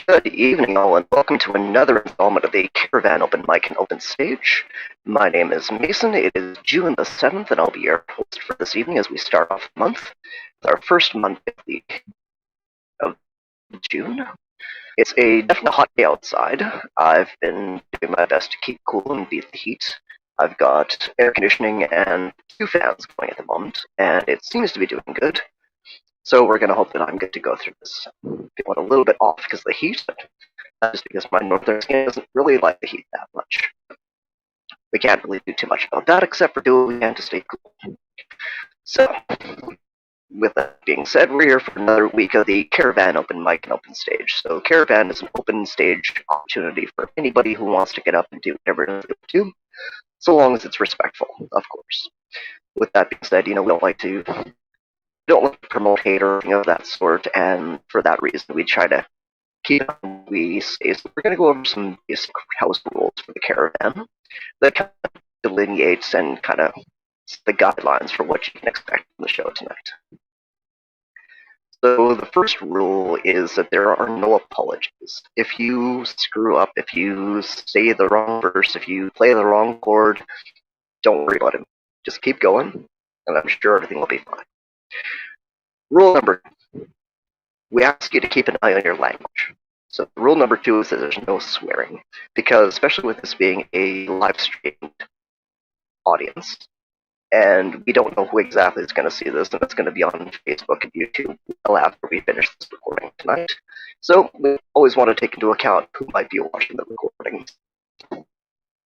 Good evening, all, and welcome to another installment of the CaRaVaN Open Mic and Open Stage. My name is Mason. It is June the 7th, and I'll be your host for this evening as we start off the month. It's our first month of June. It's a definitely hot day outside. I've been doing my best to keep cool and beat the heat. I've got air conditioning and two fans going at the moment, and it seems to be doing good. So we're going to hope that I'm good to go through this. Feeling a little bit off because of the heat, but that's just because my northern skin doesn't really like the heat that much. We can't really do too much about that except for do what we can to stay cool. So, with that being said, we're here for another week of the CaRaVaN Open Mic and Open Stage. So CaRaVaN is an open stage opportunity for anybody who wants to get up and do whatever it is they do, so long as it's respectful, of course. With that being said, we don't like to promote hate or anything of that sort, and for that reason, we try to keep on we say. So we're going to go over some basic house rules for the CaRaVaN that kind of delineates and kind of the guidelines for what you can expect from the show tonight. So the first rule is that there are no apologies. If you screw up, if you say the wrong verse, if you play the wrong chord, don't worry about it. Just keep going, and I'm sure everything will be fine. Rule number 2. We ask you to keep an eye on your language. So rule number 2 is that there's no swearing, because especially with this being a live streamed audience, and we don't know who exactly is going to see this, and it's going to be on Facebook and YouTube well after we finish this recording tonight. So we always want to take into account who might be watching the recordings.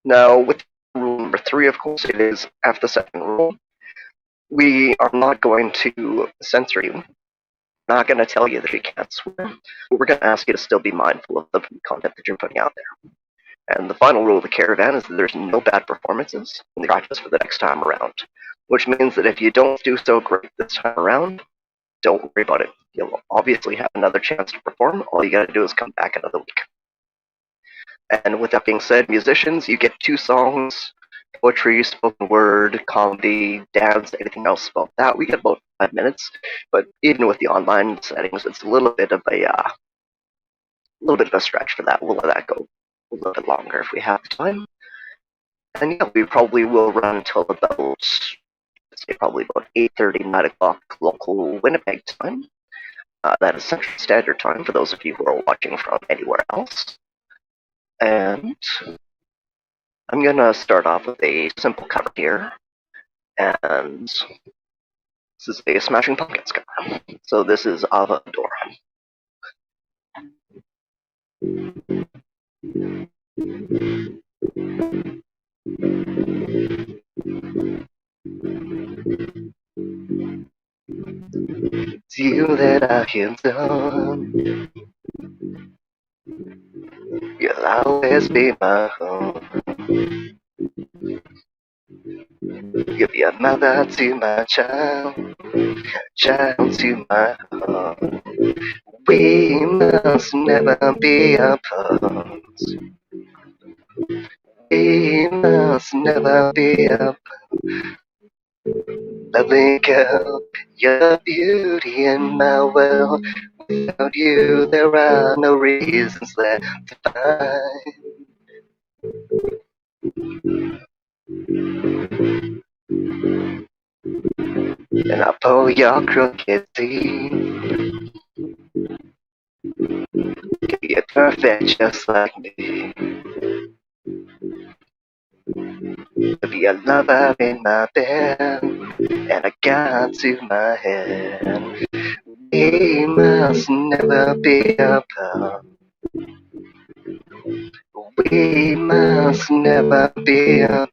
Now, with rule number 3, of course, it is after the second rule. We are not going to censor you. We're not going to tell you that you can't swear, but we're going to ask you to still be mindful of the content that you're putting out there. And the final rule of the CaRaVaN is that there's no bad performances in the practice for the next time around, which means that if you don't do so great this time around, don't worry about it. You'll obviously have another chance to perform. All you gotta do is come back another week. And with that being said, musicians, you get 2 songs: poetry, spoken word, comedy, dance, anything else about that. We get about 5 minutes, but even with the online settings, it's a little bit of a stretch for that. We'll let that go a little bit longer if we have time. And yeah, we probably will run until about, let's say, probably about 8:30, 9 o'clock local Winnipeg time. That is Central Standard Time for those of you who are watching from anywhere else. And I'm going to start off with a simple cover here. And this is a Smashing Pumpkins cover. So this is Ava Adora. It's you that I can done. You'll always be my home. You'll be a mother to my child, child to my heart. We must never be apart. We must never be apart. Lovely girl, you're beauty in my world. Without you, there are no reasons left to find. And I pull your crooked teeth. You're perfect just like me. To be a lover in my bed and a gun to my head. We must never be apart. We must never be apart.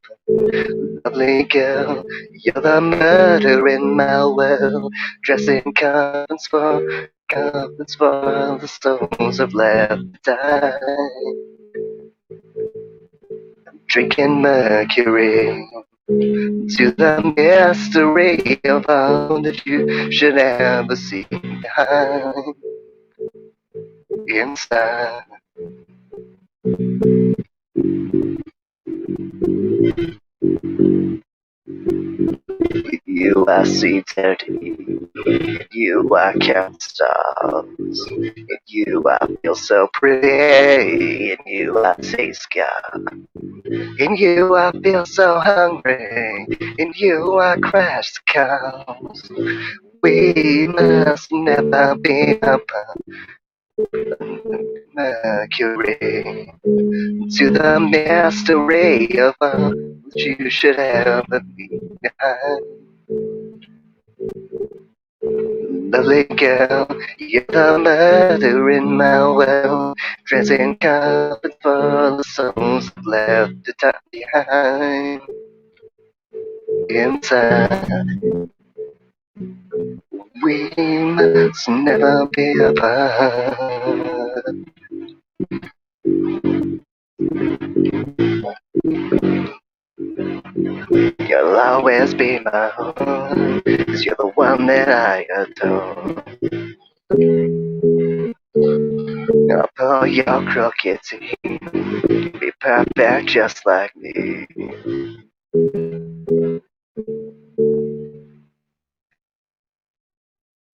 Lovely girl, you're the murder in my world. Dressing coffins for the souls of left to die. Drinking mercury to the mystery of all that you should ever see behind inside. With you I see eternity. you I can't stop. In you I feel so pretty. In you I taste God. In you I feel so hungry. In you I crash the cows. We must never be apart. Mercury to the mystery of what you should ever be behind. Lovely girl, you're the mother in my world, dressing carpet for the souls left to die behind. Inside, we must never be apart. You'll always be my own, 'cause you're the one that I adore. I'll pull your crooked teeth, be perfect just like me.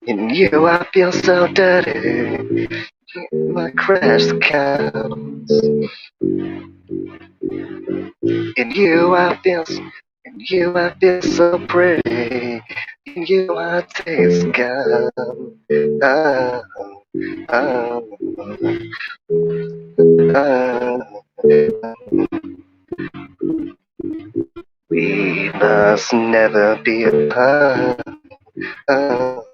In you I feel so dirty, my crash counts. In you I feel so pretty. In you I taste God. Oh, oh, oh. We must never be apart. Oh.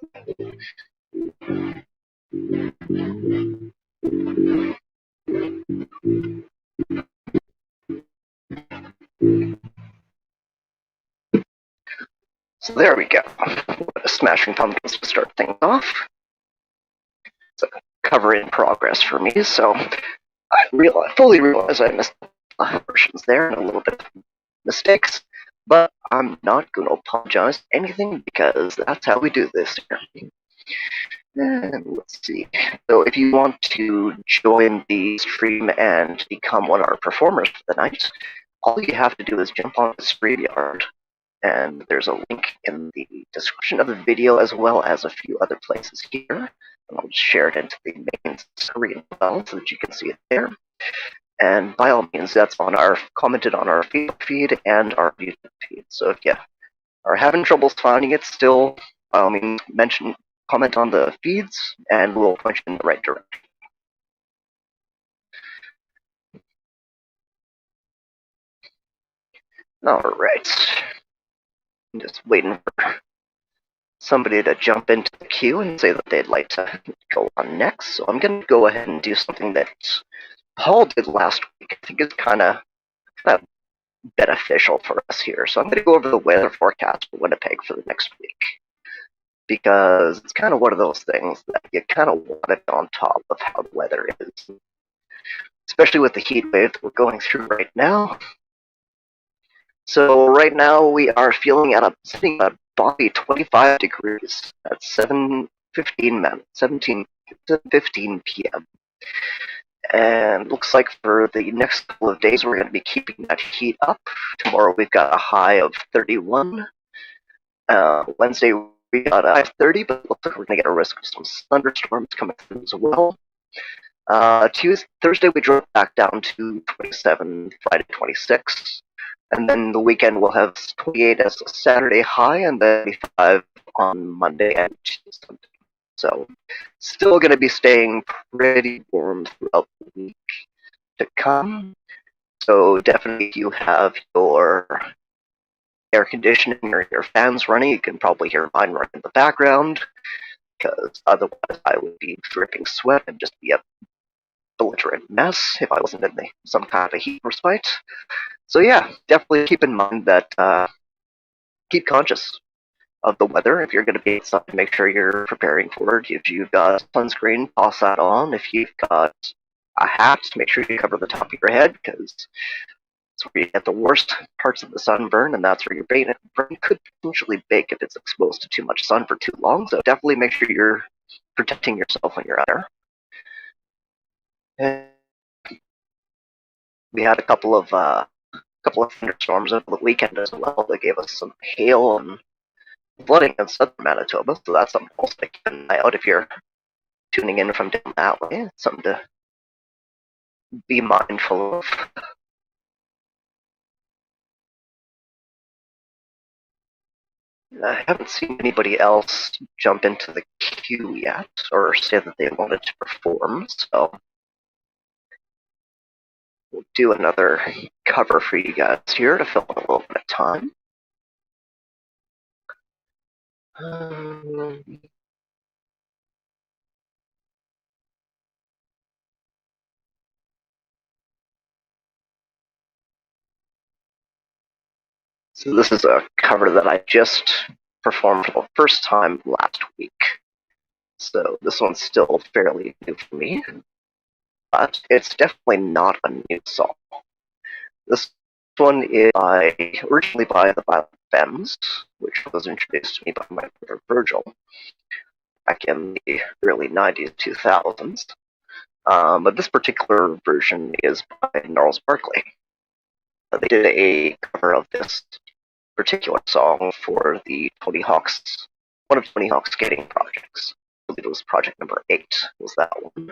So there we go. Smashing Pumpkins to start things off. It's a cover in progress for me, so I fully realize I missed versions there and a little bit of mistakes, but I'm not going to apologize for anything because that's how we do this here. And let's see. So if you want to join the stream and become one of our performers for the night, all you have to do is jump on the StreamYard, and there's a link in the description of the video as well as a few other places here. And I'll just share it into the main screen as well so that you can see it there. And by all means, that's commented on our feed and our YouTube feed. So if you are having troubles finding it still, by all means, comment on the feeds, and we'll point you in the right direction. Alright. I'm just waiting for somebody to jump into the queue and say that they'd like to go on next. So I'm going to go ahead and do something that Paul did last week. I think it's kind of beneficial for us here. So I'm going to go over the weather forecast for Winnipeg for the next week, because it's kind of one of those things that you kind of want it on top of how the weather is, especially with the heat wave that we're going through right now. So right now we are sitting at Bobby 25 degrees at 17:15 p.m. And looks like for the next couple of days we're going to be keeping that heat up. Tomorrow we've got a high of 31. Wednesday we got a high of 30, but it looks like we're going to get a risk of some thunderstorms coming through as well. Thursday we drop back down to 27, Friday 26. And then the weekend we'll have 28 as a Saturday high, and then 25 on Monday and Tuesday. So still going to be staying pretty warm throughout the week to come. So definitely if you have your air conditioning or your fans running, you can probably hear mine running in the background, because otherwise I would be dripping sweat and just be a belligerent mess if I wasn't in some kind of heat respite. So yeah, definitely keep in mind that keep conscious of the weather. If you're going to be outside, make sure you're preparing for it. If you've got sunscreen, toss that on. If you've got a hat, make sure you cover the top of your head, because it's where you get the worst parts of the sunburn, and that's where your brain could potentially bake if it's exposed to too much sun for too long. So definitely make sure you're protecting yourself when you're out there. And we had a couple of thunderstorms over the weekend as well that gave us some hail and flooding in southern Manitoba, so that's something else to keep an eye out if you're tuning in from down that way. It's something to be mindful of. I haven't seen anybody else jump into the queue yet or say that they wanted to perform, so we'll do another cover for you guys here to fill in a little bit of time. So this is a cover that I just performed for the first time last week. So this one's still fairly new for me, but it's definitely not a new song. This one is originally by the Violent Femmes, which was introduced to me by my brother Virgil back in the early 90s, 2000s. But this particular version is by Gnarls Barkley. They did a cover of this particular song for the Tony Hawk's, one of Tony Hawk's skating projects. I believe it was project number 8, was that one.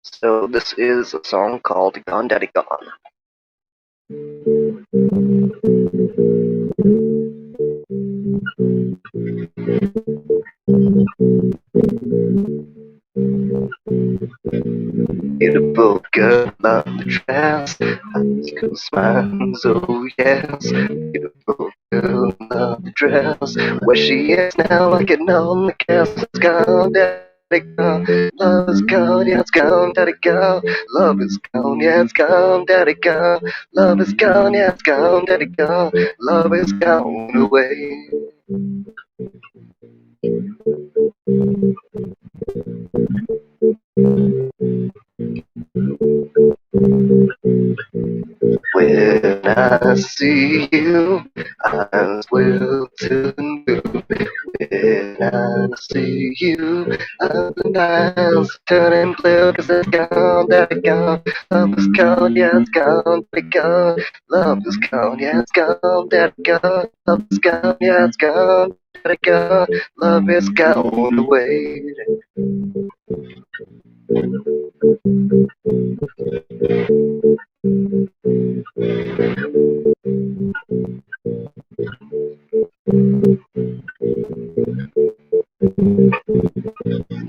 So this is a song called Gone Daddy Gone. Beautiful girl on the dress, eyes cool smiles, oh yes. Beautiful girl on the dress, where she is now, I can on the cast. It's gone, daddy gone. Love is gone, yeah, it's gone, daddy gone. Love is gone, yeah, it's gone, daddy gone. Love is gone, yeah, it's gone, daddy gone. Love is gone away. When I see you, eyes will turn blue. When I see you, eyes turning blue. 'Cause it's gone, daddy gone. Love is gone, yeah, it's gone, daddy gone. Love is gone, yeah, it's gone, daddy gone. Love is gone, yeah, it's gone, daddy gone. Love is gone away.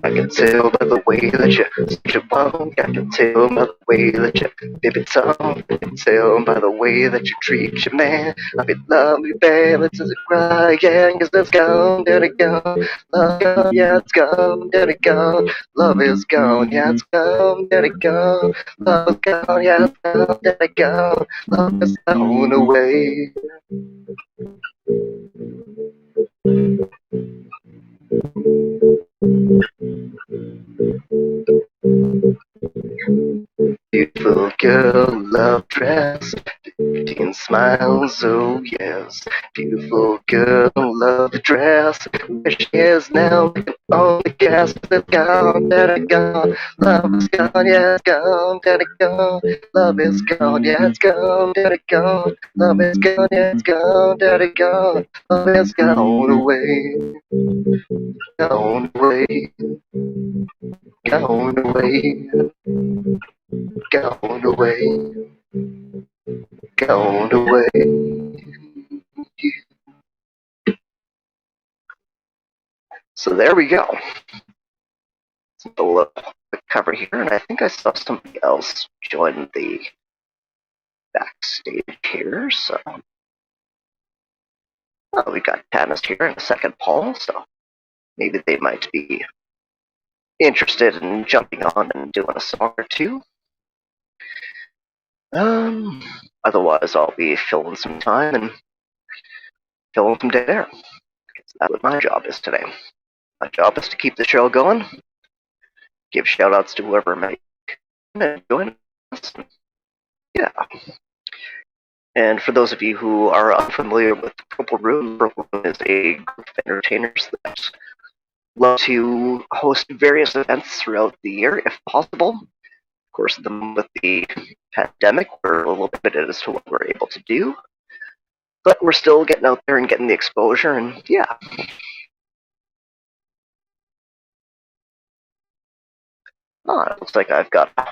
I can tell by the way that you switch your walk. I can tell by the way that you baby talk. I can tell by the way that you treat your man. I be love you bad, let's just cry, yeah, 'cause that's gone, daddy gone. Love gone, yeah, it's gone, daddy gone. Love is gone, yeah, it's gone, daddy gone. Love is gone, yeah, it's gone, daddy gone. Love is gone away. Beautiful girl, love dress, 15 smiles, oh yes. Beautiful girl, love dress, where she is now, on the cast, it's gone, daddy gone. Love is gone, yeah, it's gone, daddy gone. Love is gone, yeah, it's gone, daddy gone. Love is gone, yeah, it's gone, daddy gone. Love is gone away, gone away, gone away, gone away, gone away. So there we go. It's a little cover here, and I think I saw somebody else join the backstage here. So we got Tannis here and a second Paul, so maybe they might be interested in jumping on and doing a song or two. Otherwise, I'll be filling some time and filling some dead air. That's what my job is today. My job is to keep the show going, give shout outs to whoever might join us. Yeah. And for those of you who are unfamiliar with Purple Room is a group of entertainers that love to host various events throughout the year, if possible. Of course, with the pandemic, we're a little bit as to what we're able to do. but we're still getting out there and getting the exposure, and yeah. Oh, it looks like I've got a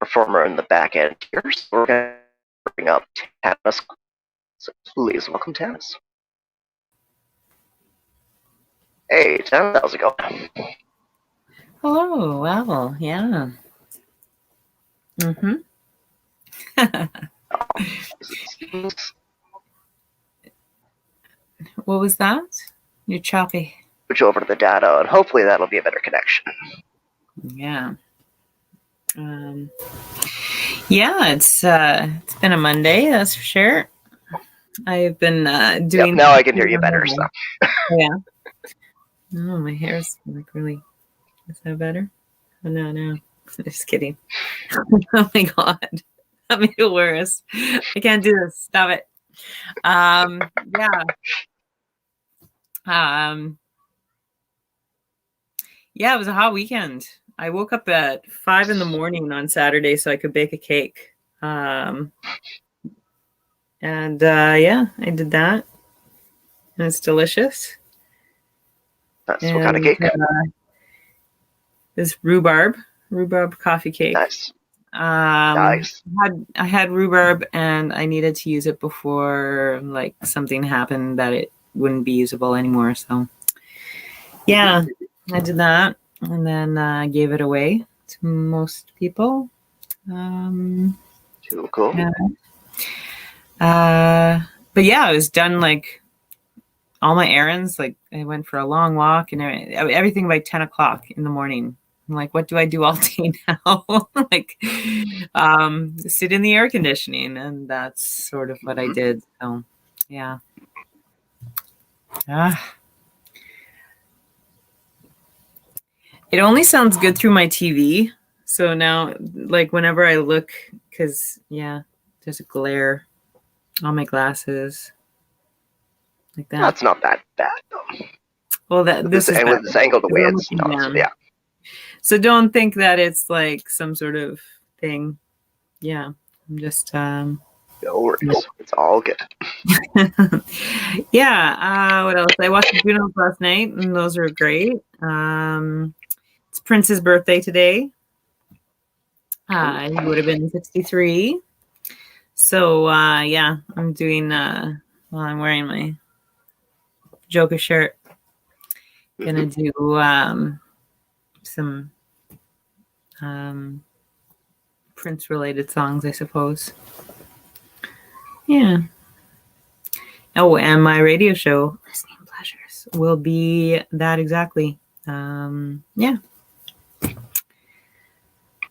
performer in the back end here, so we're going to bring up Tanis. So please welcome Tanis. Hey, Tanis, how's it going? Hello, wow, yeah. Mm-hmm. What was that? You're choppy. Switch over to the data, and hopefully that'll be a better connection. Yeah. Yeah, it's been a Monday, that's for sure. I've been doing. Yep, now I can hear you better. So. Yeah. Oh, my hair's like really. Is that better? Oh, no. Just kidding. Oh my god, that made it worse. I can't do this. Stop it. Yeah. Yeah, it was a hot weekend. I woke up at 5 a.m. on Saturday so I could bake a cake. And yeah, I did that. And it's delicious. That's what kind of cake? This rhubarb coffee cake. Nice. Nice. I had rhubarb and I needed to use it before like something happened that it wouldn't be usable anymore. So yeah, I did that and then gave it away to most people. Too cool. But yeah, I was done like all my errands. Like I went for a long walk and everything by 10 o'clock in the morning. I'm like, what do I do all day now? Like, sit in the air conditioning, and that's sort of what I did. So, yeah. It only sounds good through my TV. So now, like, whenever I look, because, yeah, there's a glare on my glasses. Like that. That's not that bad, though. Well, this is with this angle the way it's not. Yeah. So don't think that it's like some sort of thing. Yeah, I'm just. No worries. It's all good. Yeah. What else? I watched the funerals last night, and those are great. It's Prince's birthday today. He would have been 63. So yeah, I'm doing. Well, I'm wearing my Joker shirt. Gonna do some Prince related songs, I suppose. Yeah. Oh, and my radio show, Listening Pleasures, will be that exactly. Yeah.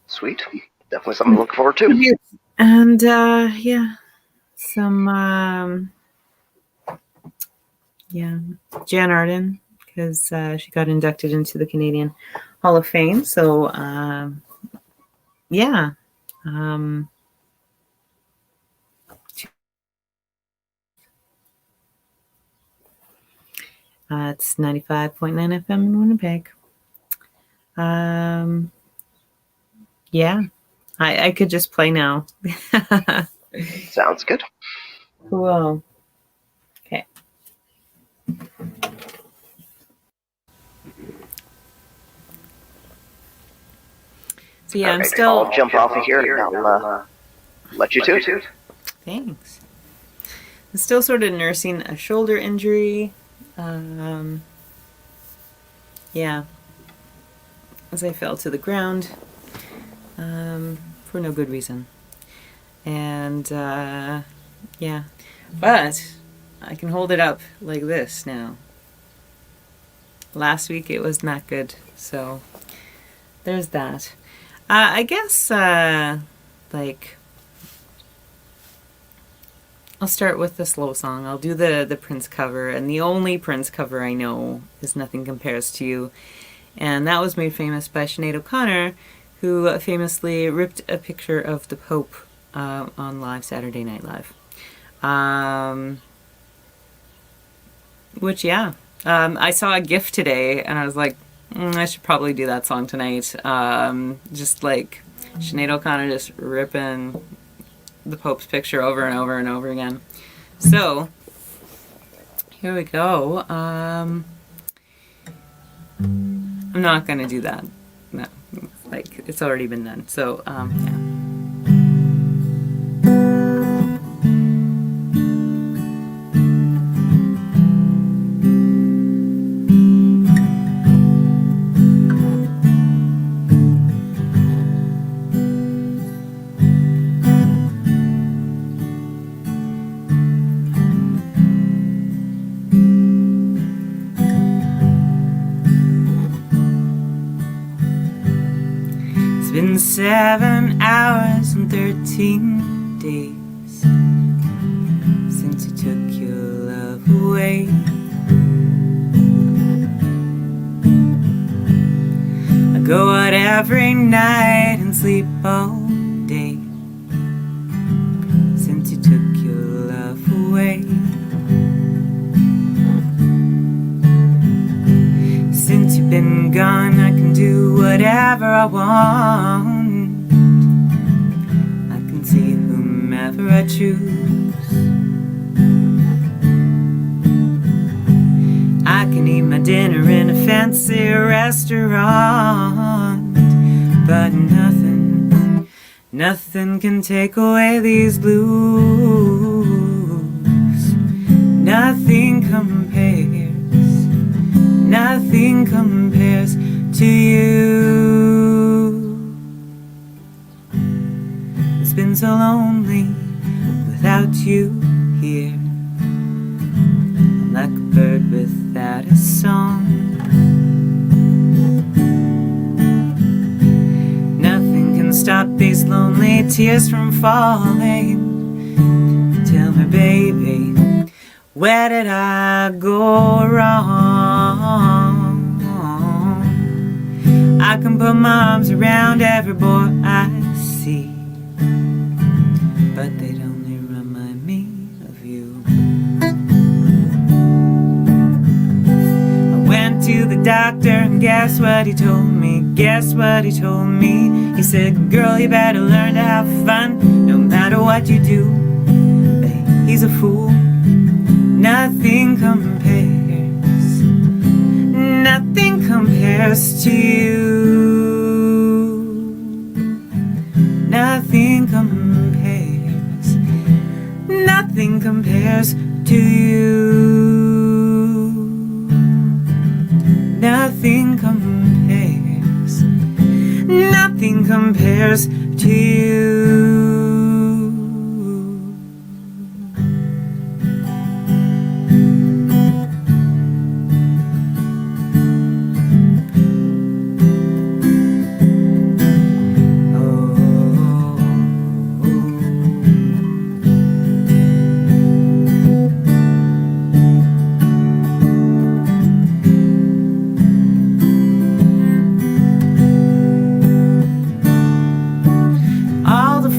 Sweet. Definitely something to look forward to. And yeah, some yeah, Jan Arden, because she got inducted into the Canadian Hall of Fame. So yeah. It's 95.9 FM in Winnipeg. Yeah, I could just play now. Sounds good. Cool. Okay. So yeah, right, I'll jump off of here and I'll let you toot. Thanks. I'm still sort of nursing a shoulder injury. Yeah, as I fell to the ground for no good reason. And yeah, but I can hold it up like this now. Last week it was not good, so there's that. I guess like I'll start with the slow song. I'll do the Prince cover, and the only Prince cover I know is Nothing Compares to You. And that was made famous by Sinead O'Connor, who famously ripped a picture of the Pope on live Saturday Night Live. Which, yeah. I saw a GIF today, and I was like, I should probably do that song tonight. Just like Sinead O'Connor just ripping the Pope's picture over and over and over again. So here we go. I'm not going to do that. No, like it's already been done. So, yeah. It's been 7 hours and 13 days since you took your love away. I go out every night and sleep all day since you took your love away. Since you've been gone, I can do whatever I want. I can see whomever I choose. I can eat my dinner in a fancy restaurant, but nothing can take away these blues. Nothing compares to you. It's been so lonely without you here. I'm like a bird without a song. Nothing can stop these lonely tears from falling. Tell me, baby, where did I go wrong? I can put my arms around every boy I see, but they'd only remind me of you. I went to the doctor and guess what he told me? He said, girl, you better learn to have fun no matter what you do. But he's a fool. Nothing compares to you. Nothing compares to you. Nothing compares to you.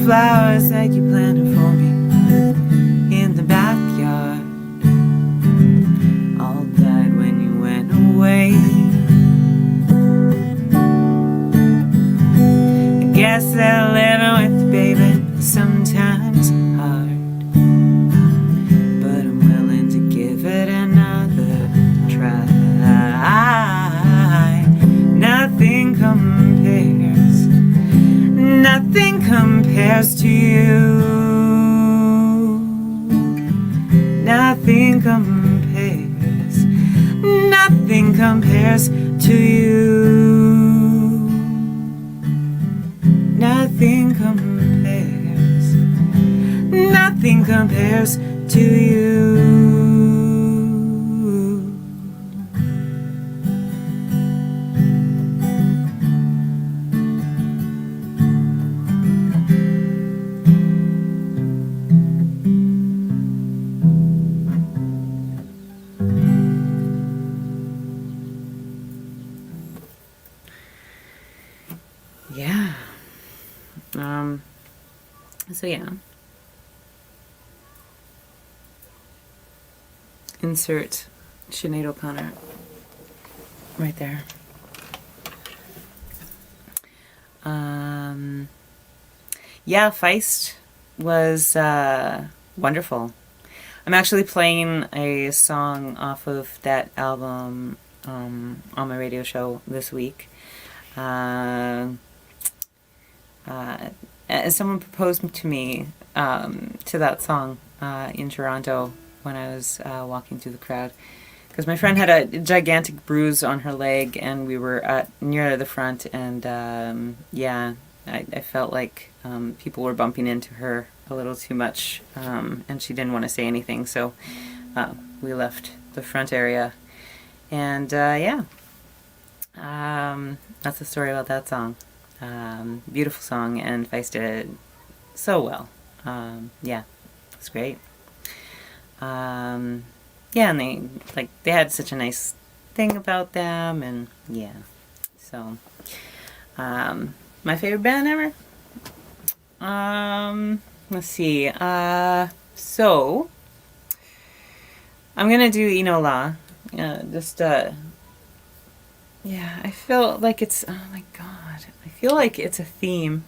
Flowers that you planted for me in the backyard all died when you went away. I guess that living with you, baby, is sometimes hard, but I'm willing to give it another try. Nothing compares to you. Nothing compares to you. Nothing compares to you. Yeah. So yeah. Insert Sinead O'Connor right there. Yeah, Feist was wonderful. I'm actually playing a song off of that album on my radio show this week. Uh, Someone proposed to me to that song in Toronto when I was walking through the crowd. Because my friend had a gigantic bruise on her leg, and we were near the front, and I felt like people were bumping into her a little too much, and she didn't want to say anything, so we left the front area. And that's the story about that song. Beautiful song, and Feist did it so well. It's great. And they had such a nice thing about them, and so my favorite band ever. Let's see. So I'm gonna do Enola. I feel like it's, oh my god, I feel like it's a theme.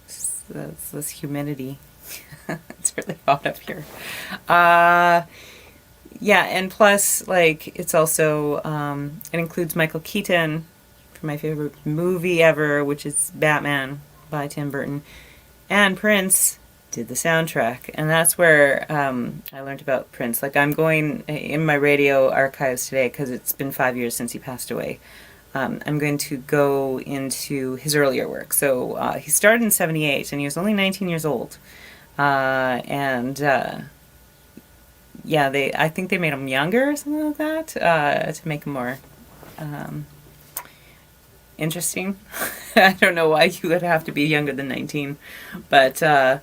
It's this humidity. It's really hot up here. And plus, like, it's also, it includes Michael Keaton for my favorite movie ever, which is Batman by Tim Burton. And Prince did the soundtrack. And that's where I learned about Prince. Like, I'm going in my radio archives today, because it's been 5 years since he passed away. I'm going to go into his earlier work. So he started in 1978, and he was only 19 years old. I think they made him younger or something like that, to make him more interesting. I don't know why you would have to be younger than 19, but so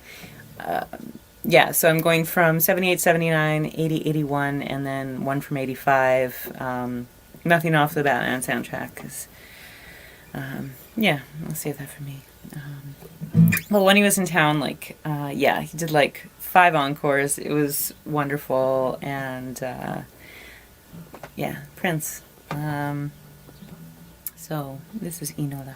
I'm going from 78, 79, 80, 81, and then one from 85. Nothing off the Batman soundtrack, because I'll save that for me. Well, when he was in town, he did like 5 encores. It was wonderful, and Prince. So this is Enola.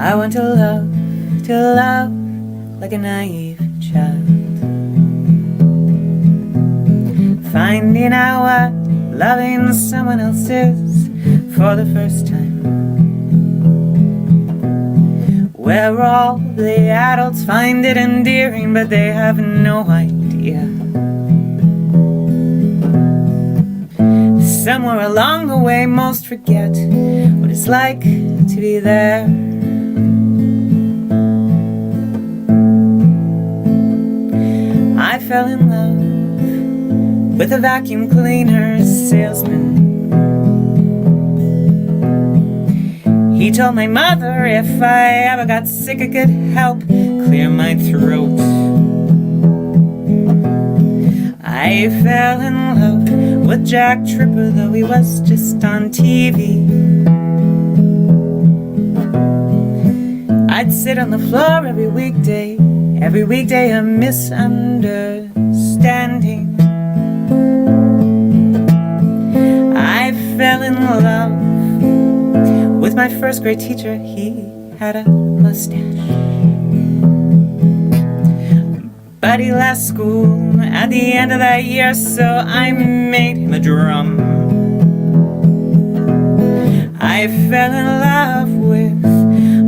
I want to love like a naive child, finding out what loving someone else is for the first time, where all the adults find it endearing, but they have no idea. Somewhere along the way, most forget what it's like to be there. I fell in love with a vacuum cleaner salesman. He told my mother if I ever got sick it could help clear my throat. I fell in love with Jack Tripper, though he was just on TV. I'd sit on the floor every weekday a misunderstanding. I fell in love with my first grade teacher, he had a mustache. But he left school at the end of that year, so I made him a drum. I fell in love with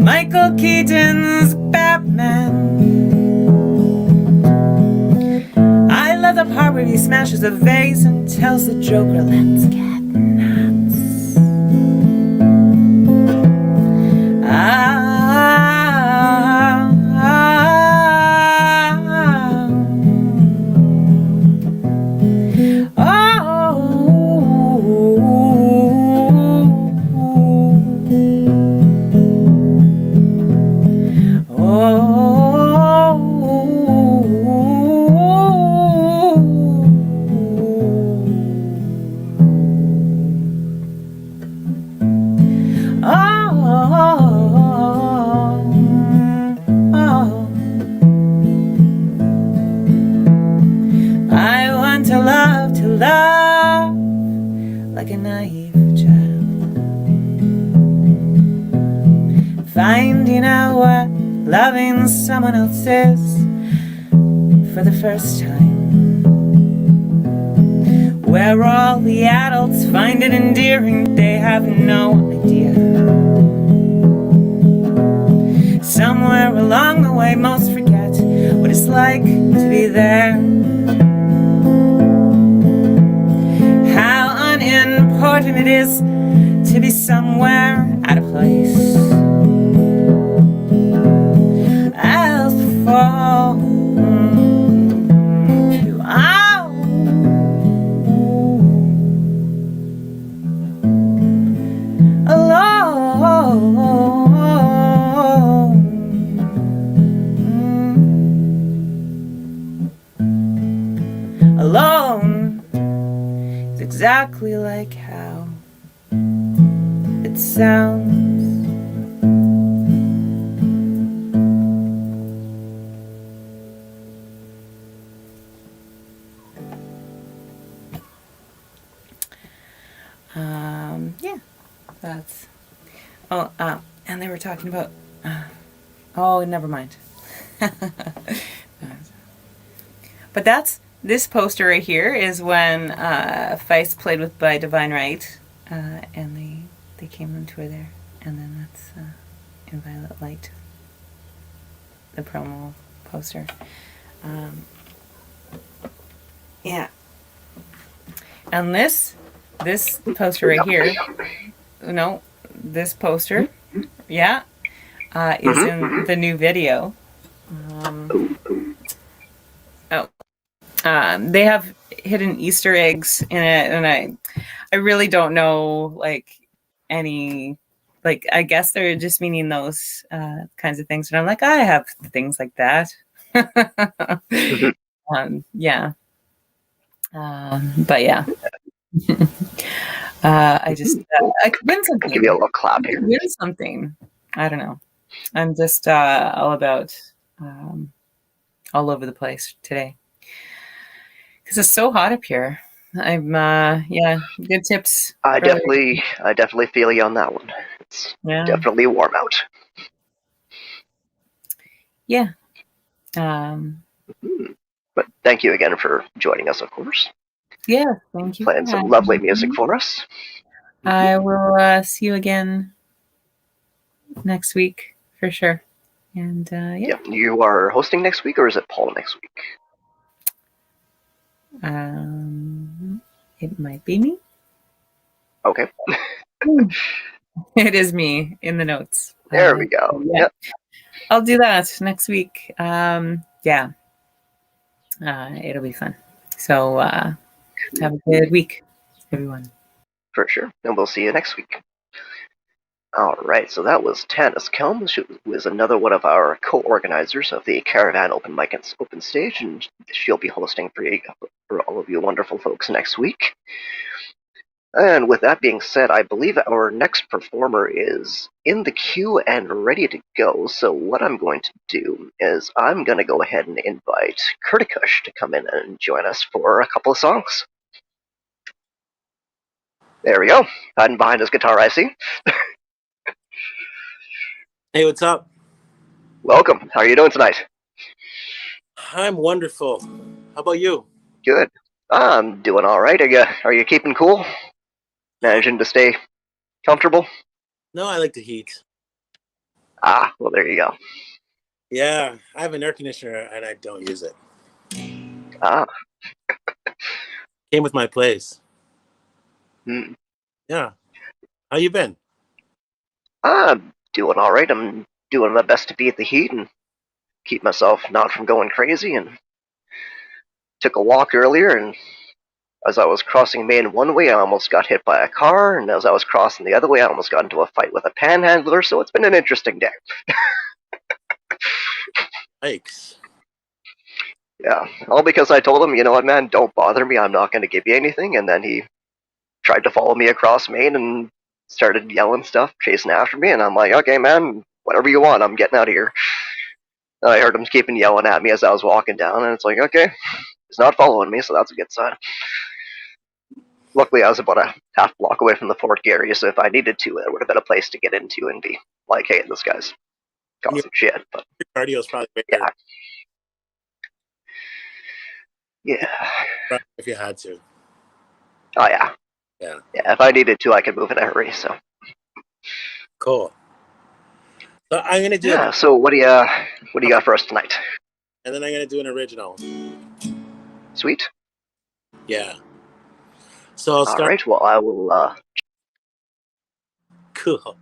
Michael Keaton's Batman. I love the part where he smashes a vase and tells the Joker, let's get nuts. Like a naive child. you know what loving someone else is for the first time. Where all the adults find it endearing, they have no idea. Somewhere along the way, most forget what it's like to be there. How unimportant it is to be somewhere out of place. As before, you are alone is exactly like how it sounds. Yeah, that's. Oh, and they were talking about. Oh, never mind. But that's this poster right here is when Feist played with By Divine Right, and they came on tour there, and then that's in Violet Light, the promo poster. Yeah, and this poster right here, no, this poster, yeah, is in the new video. They have hidden Easter eggs in it, and I really don't know like any, like I guess they're just meaning those kinds of things, and I'm like, I have things like that. Yeah, but yeah. I just I could win something. Give you a little clap here. Win something. I don't know. I'm just all about all over the place today because it's so hot up here. I'm yeah, good tips. I definitely feel you on that one. It's definitely warm out. Yeah. But thank you again for joining us, of course. Yeah, thank you. Playing some lovely music for us. I will see you again next week for sure. And yeah. You are hosting next week, or is it Paul next week? It might be me. Okay. It is me in the notes. There we go. Yeah. Yep. I'll do that next week. Yeah. It'll be fun. So have a good week, everyone. For sure. And we'll see you next week. All right, so that was Tanis Combs, who was another one of our co-organizers of the CaRaVaN Open Mic and Open Stage, and she'll be hosting for all of you wonderful folks next week. And with that being said, I believe our next performer is in the queue and ready to go, so what I'm going to do is I'm going to go ahead and invite Kurtikush to come in and join us for a couple of songs. There we go, hiding behind his guitar, I see. Hey, what's up? Welcome. How are you doing tonight? I'm wonderful. How about you? Good. I'm doing all right. Are you keeping cool? Managing to stay comfortable? No, I like the heat. Ah, well, there you go. Yeah, I have an air conditioner and I don't use it. Ah. Came with my place. Hmm. Yeah. How you been? I'm doing all right. I'm doing my best to beat the heat and keep myself not from going crazy. And took a walk earlier, and as I was crossing Main one way, I almost got hit by a car, and as I was crossing the other way, I almost got into a fight with a panhandler, so it's been an interesting day. Yikes. Yeah, all because I told him, you know what, man, don't bother me, I'm not going to give you anything, and then he tried to follow me across Main and started yelling stuff, chasing after me, and I'm like, okay, man, whatever you want, I'm getting out of here. And I heard him keeping yelling at me as I was walking down, and it's like, okay, he's not following me, so that's a good sign. Luckily, I was about a half block away from the Fort Garry, so if I needed to, it would have been a place to get into and be like, hey, this guy's causing shit. But Your cardio is probably yeah, bigger yeah, if you had to. oh yeah, Yeah. yeah. If I needed to, I could move in a hurry. So Cool. So I'm gonna do yeah. a, So what do you got for us tonight? and then I'm gonna do an original. Sweet. Yeah. So I'll All start. right. Well, I will. Cool.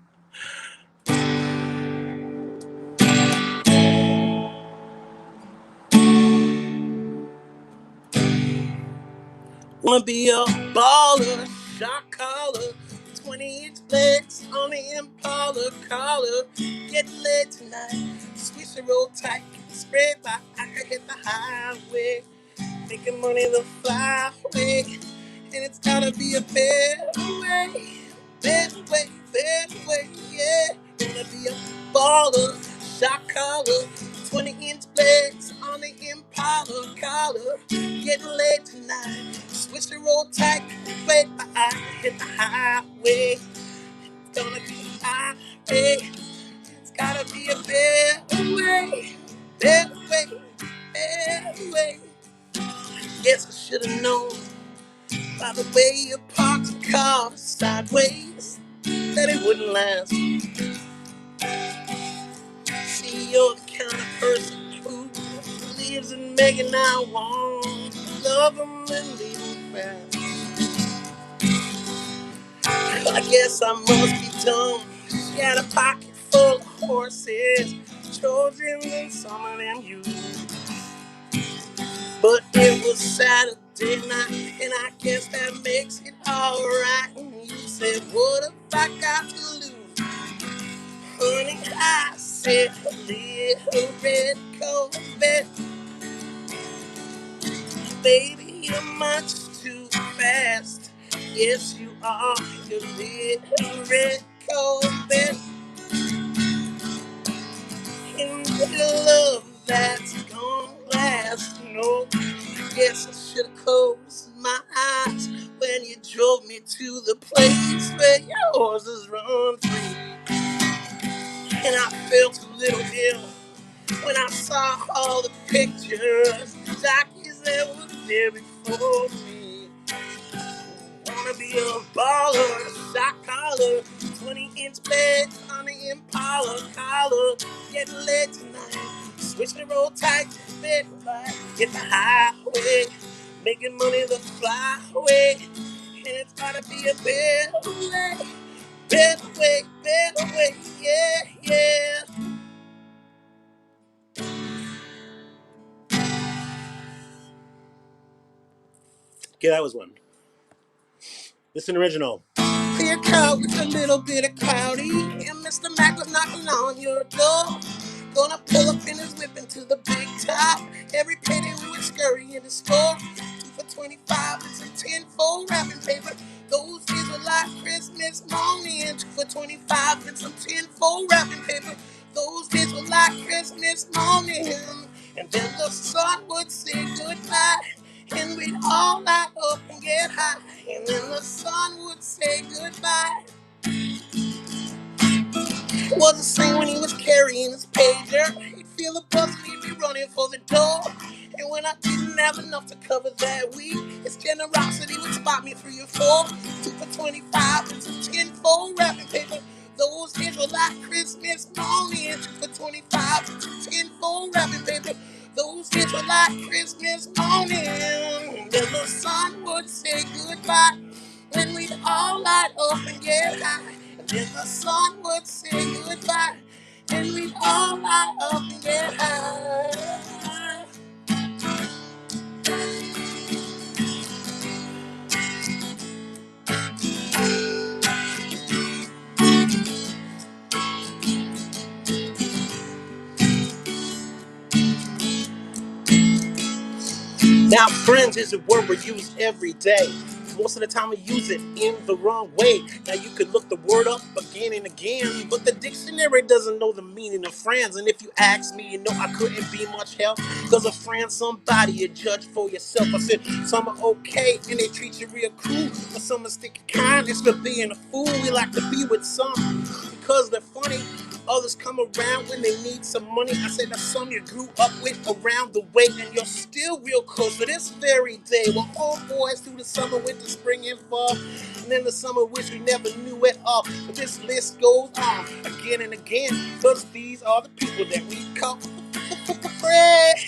Wanna be a baller, shot caller, 20-inch blades on the Impala collar. Get laid tonight, switch the roll tight, spread by, I can hit the highway, making money the flyway, and it's gotta be a better way, yeah. Wanna be a baller, shot caller, 20-inch blades on the Impala collar. Getting laid tonight, switch the road tight, wait, I hit the highway. It's gonna be a highway. It's gotta be a better way, better way, better way. Guess I should've known by the way you parked the car sideways that it wouldn't last. See, you're the kind of person who believes in making I want love them and leave them fast. I guess I must be dumb. She had a pocket full of horses, Trojans and some of them used. But it was Saturday night, and I guess that makes it alright. And you said, what have I got to lose? Honey, I said, a little red Corvette. Baby, you're much too fast. Yes, you are, your little red Corvette. In the love that's gone last. No, I guess I should have closed my eyes when you drove me to the place where your horses run free. And I felt a little ill when I saw all the pictures, jockeys that were there before me. Wanna be a baller, a shot caller, 20-inch bed on the Impala collar. Getting laid tonight, switch the road tight, bed right, hit the highway, making money the flyway, and it's gotta be a better way, yeah, yeah. Okay, that was one. This is an original. Clear cow with a little bit of cloudy, and Mr. Mac was knocking on your door. Gonna pull up in his whip into the big top. Every penny we would scurry in the store. 2 for 25 and some 10 for wrapping paper. Those days were like Christmas morning. 2 for 25 and some 10 for wrapping paper. Those days were like Christmas morning. And then the sun would say goodbye, and we'd all light up and get high. And then the sun would say goodbye. Was the same when he was carrying his pager. He'd feel a buzz and he'd be running for the door. And when I didn't have enough to cover that week, his generosity would spot me 3 or 4. 2 for 25 and some 10 for wrapping paper. Those days were like Christmas morning. 2 for 25 and some 10 for wrapping paper. Those days were like Christmas morning. And then the sun would say goodbye, and we'd all light up and get high. And then the sun would say goodbye, and we'd all light up and get high. Now, friends is a word we use every day. Most of the time we use it in the wrong way. Now you could look the word up again and again, but the dictionary doesn't know the meaning of friends. And if you ask me, you know I couldn't be much help. Cause a friend's somebody you judge for yourself. I said some are okay and they treat you real cool, but some are sticky kindness for being a fool. We like to be with some because they're funny, Others come around when they need some money. I say that's some you grew up with around the way, and you're still real close to this very day. We're all boys through the summer, winter, spring, and fall, and then the summer which we never knew at all. But this list goes on again and again, because these are the people that we call friends.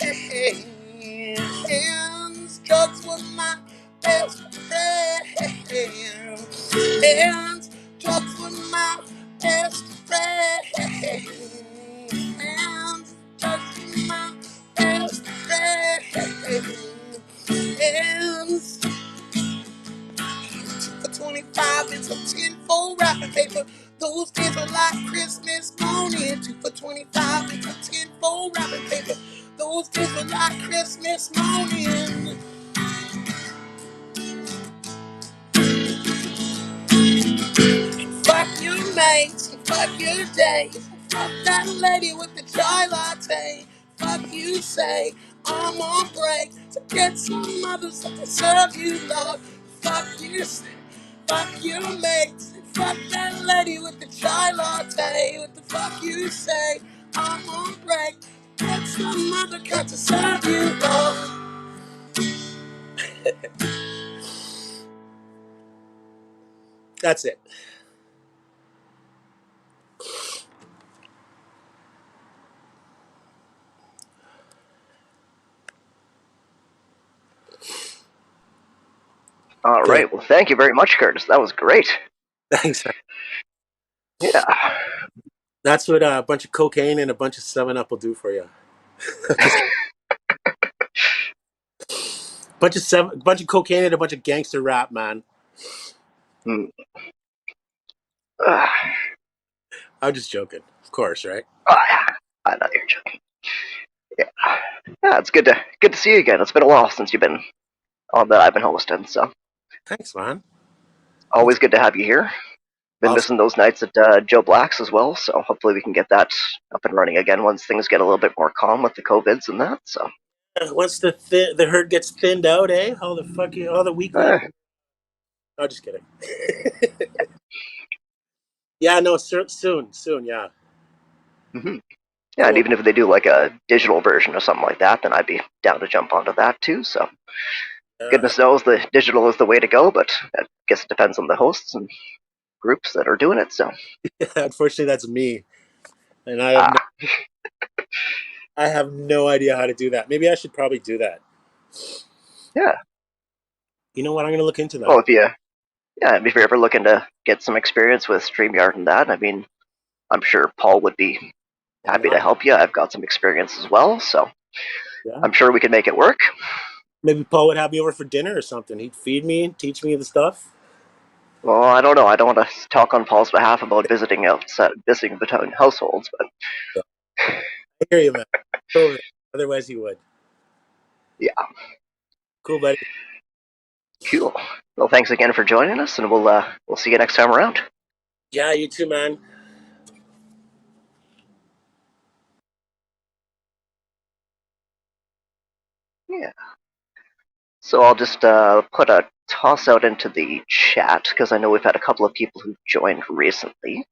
Drugs were my best friend. And drugs were my best friend. And drugs were my best friend. And for 25 and some 10 for wrapping paper. Those days are like Christmas morning. 2 for 25 and some 10 for wrapping paper. Those days are like Christmas morning. Fuck your mates, fuck your days. Fuck that lady with the chai latte. Fuck you say, I'm on break to get some others to serve you love. Fuck you say, fuck your mates. Fuck that lady with the chai latte. What the fuck you say, I'm on break. Get some other cut to serve you love. That's it. All Good. right. Well, thank you very much, Curtis. That was great. Thanks. Yeah. That's what a bunch of cocaine and a bunch of 7-Up will do for you. bunch of cocaine and a bunch of gangster rap, man. Hmm. I'm just joking, of course, right? Yeah. I know you're joking. Yeah. Yeah. It's good to see you again. It's been a while since you've been on that I've been hosting, so Thanks, man. always good to have you here. Been Also, missing those nights at Joe Black's as well, so hopefully we can get that up and running again once things get a little bit more calm with the COVIDs and that. So once the herd gets thinned out, eh? All the weakling. uh, No, just kidding. Yeah, no, soon, yeah. hmm yeah, and Cool. even if they do like a digital version or something like that, then I'd be down to jump onto that too. So goodness knows the digital is the way to go, but I guess it depends on the hosts and groups that are doing it. So Unfortunately, that's me, and ah, I have no idea how to do that. Maybe I should probably do that. yeah. You know what? I'm gonna look into Well, that. if you're ever looking to get some experience with StreamYard and that, I mean, I'm sure Paul would be happy Yeah, to help you. I've got some experience as well, so yeah. I'm sure we can make it work. Maybe Paul would have me over for dinner or something. He'd feed me, teach me the stuff. Well, I don't know. I don't want to talk on Paul's behalf about visiting between households, but Yeah. I hear you, man. Over. Otherwise, he would. yeah, Cool, buddy. cool. Well, thanks again for joining us, and we'll see you next time around. Yeah, you too, man. Yeah. So I'll just put a toss out into the chat because I know we've had a couple of people who joined recently.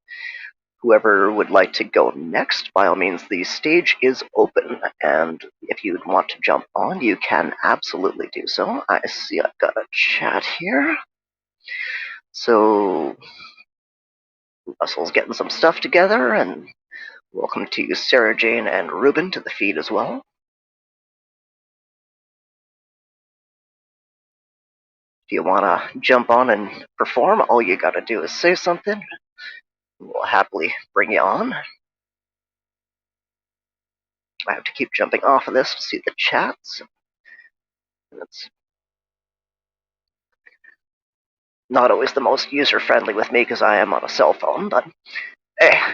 Whoever would like to go next, by all means, the stage is open, and if you'd want to jump on, you can absolutely do so. I see I've got a chat here. So Russell's getting some stuff together, and welcome to Sarah Jane and Ruben to the feed as well. If you want to jump on and perform, all you got to do is say something. We'll happily bring you on. I have to keep jumping off of this to see the chats. It's not always the most user-friendly with me because I am on a cell phone, but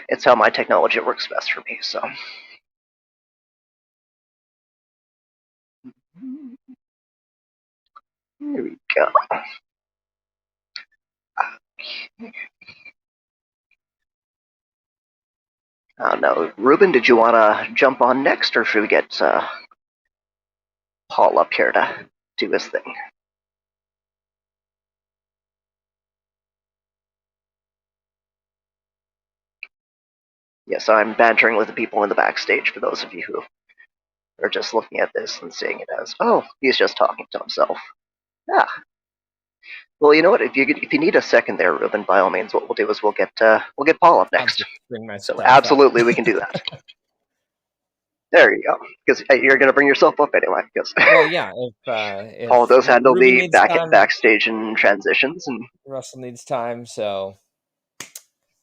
it's how my technology works best for me, so. Here we go. No, Ruben, did you want to jump on next, or should we get Paul up here to do his thing? Yes, I'm bantering with the people in the backstage for those of you who are just looking at this and seeing it as, oh, he's just talking to himself. Yeah. Well, you know what? If you need a second there, Ruben, by all means, what we'll do is we'll get Paul up I'll next. just bring my So stuff absolutely, up. we can do that. There you go. Because you're going to bring yourself up anyway. Because Well, yeah, if Paul does handle Ruben the needs time, backstage and transitions, and Russell needs time, so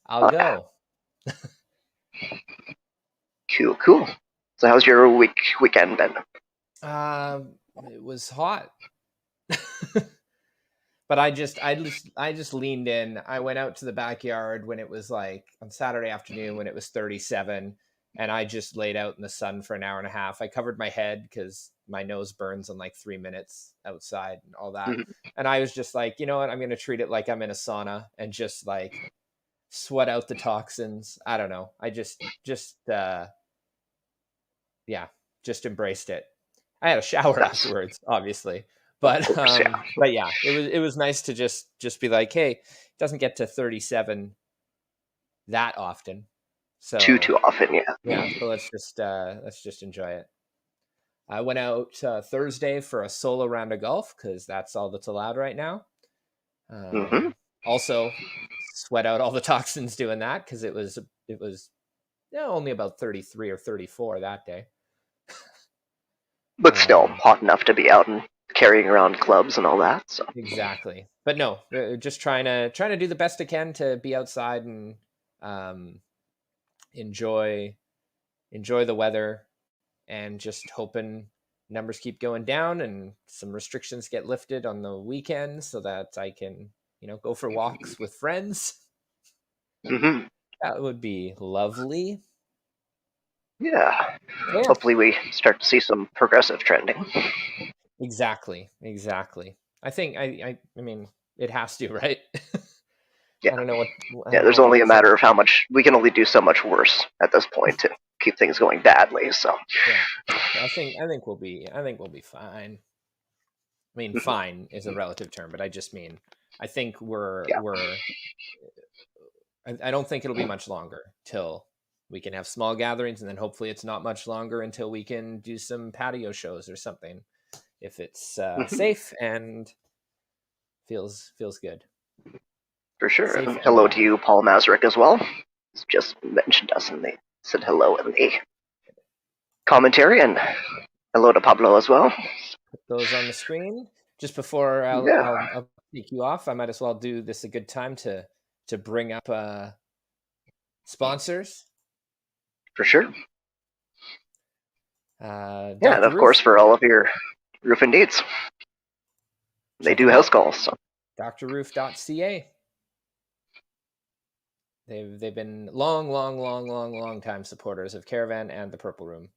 I'll go. cool. So how's your weekend been? It was hot. But I just leaned in. I went out to the backyard when it was like on Saturday afternoon when it was 37, and I just laid out in the sun for an hour and a half. I covered my head because my nose burns in like 3 minutes outside and all that. Mhm. And I was just like, you know what? I'm going to treat it like I'm in a sauna and just like sweat out the toxins. I don't know. I just yeah, just embraced it. I had a shower afterwards, obviously. But course, yeah. but yeah, it was nice to just be like, hey, it doesn't get to 37 that often. So Too often, yeah. yeah, so let's just enjoy it. I went out Thursday for a solo round of golf because that's all that's allowed right now. Mhm. Also, sweat out all the toxins doing that because it was only about 33 or 34 that day. But still hot enough to be out and carrying around clubs and all that. So Exactly. But no, just trying to do the best I can to be outside and enjoy the weather, and just hoping numbers keep going down and some restrictions get lifted on the weekends so that I can, go for walks with friends. Mhm. That would be lovely. Yeah. So yeah, Hopefully we start to see some progressive trending. exactly. I think I mean it has to, right? Yeah. I don't know Yeah, there's only a matter of how much we can only do so much worse at this point to keep things going badly. So yeah, I think we'll be fine. I mean, fine is a relative term, but I just mean I think Yeah. I don't think it'll be much longer till we can have small gatherings, and then hopefully it's not much longer until we can do some patio shows or something, if it's safe and feels good. For sure. Safe And and hello well. to you, Paul Mazurek, as well. He's just mentioned us and they said hello in the commentary, and hello to Pablo as well. Put those on the screen. Just before I'll take you off, I might as well do this a good time to bring up sponsors. For sure. Dr. Yeah, and of Roof. course for all of your roofing needs. They do house calls. So. drroof.ca. They've been long time supporters of CaRaVaN and the Purple Room.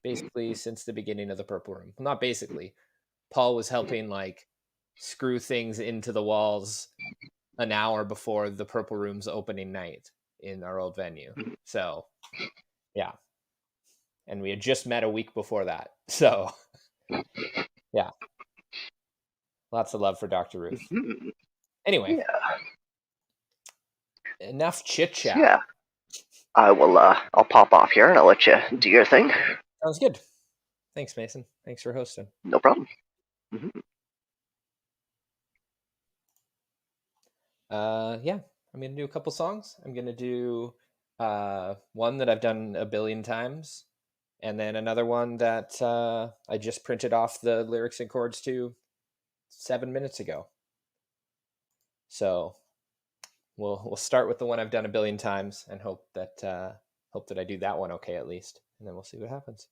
Basically since the beginning of the Purple Room. Well, not basically. Paul was helping like screw things into the walls an hour before the Purple Room's opening night in our old venue. So, yeah. And we had just met a week before that. So, yeah. Lots of love for Dr. Roof. Anyway. Yeah. Enough chit chat. Yeah. I will I'll pop off here and I'll let you do your thing. Sounds good. Thanks, Mason. Thanks for hosting. No problem. Yeah, I'm gonna do a couple songs. I'm gonna do one that I've done a billion times, and then another one that I just printed off the lyrics and chords to 7 minutes ago. So we'll start with the one I've done a billion times and hope that I do that one okay at least, and then we'll see what happens.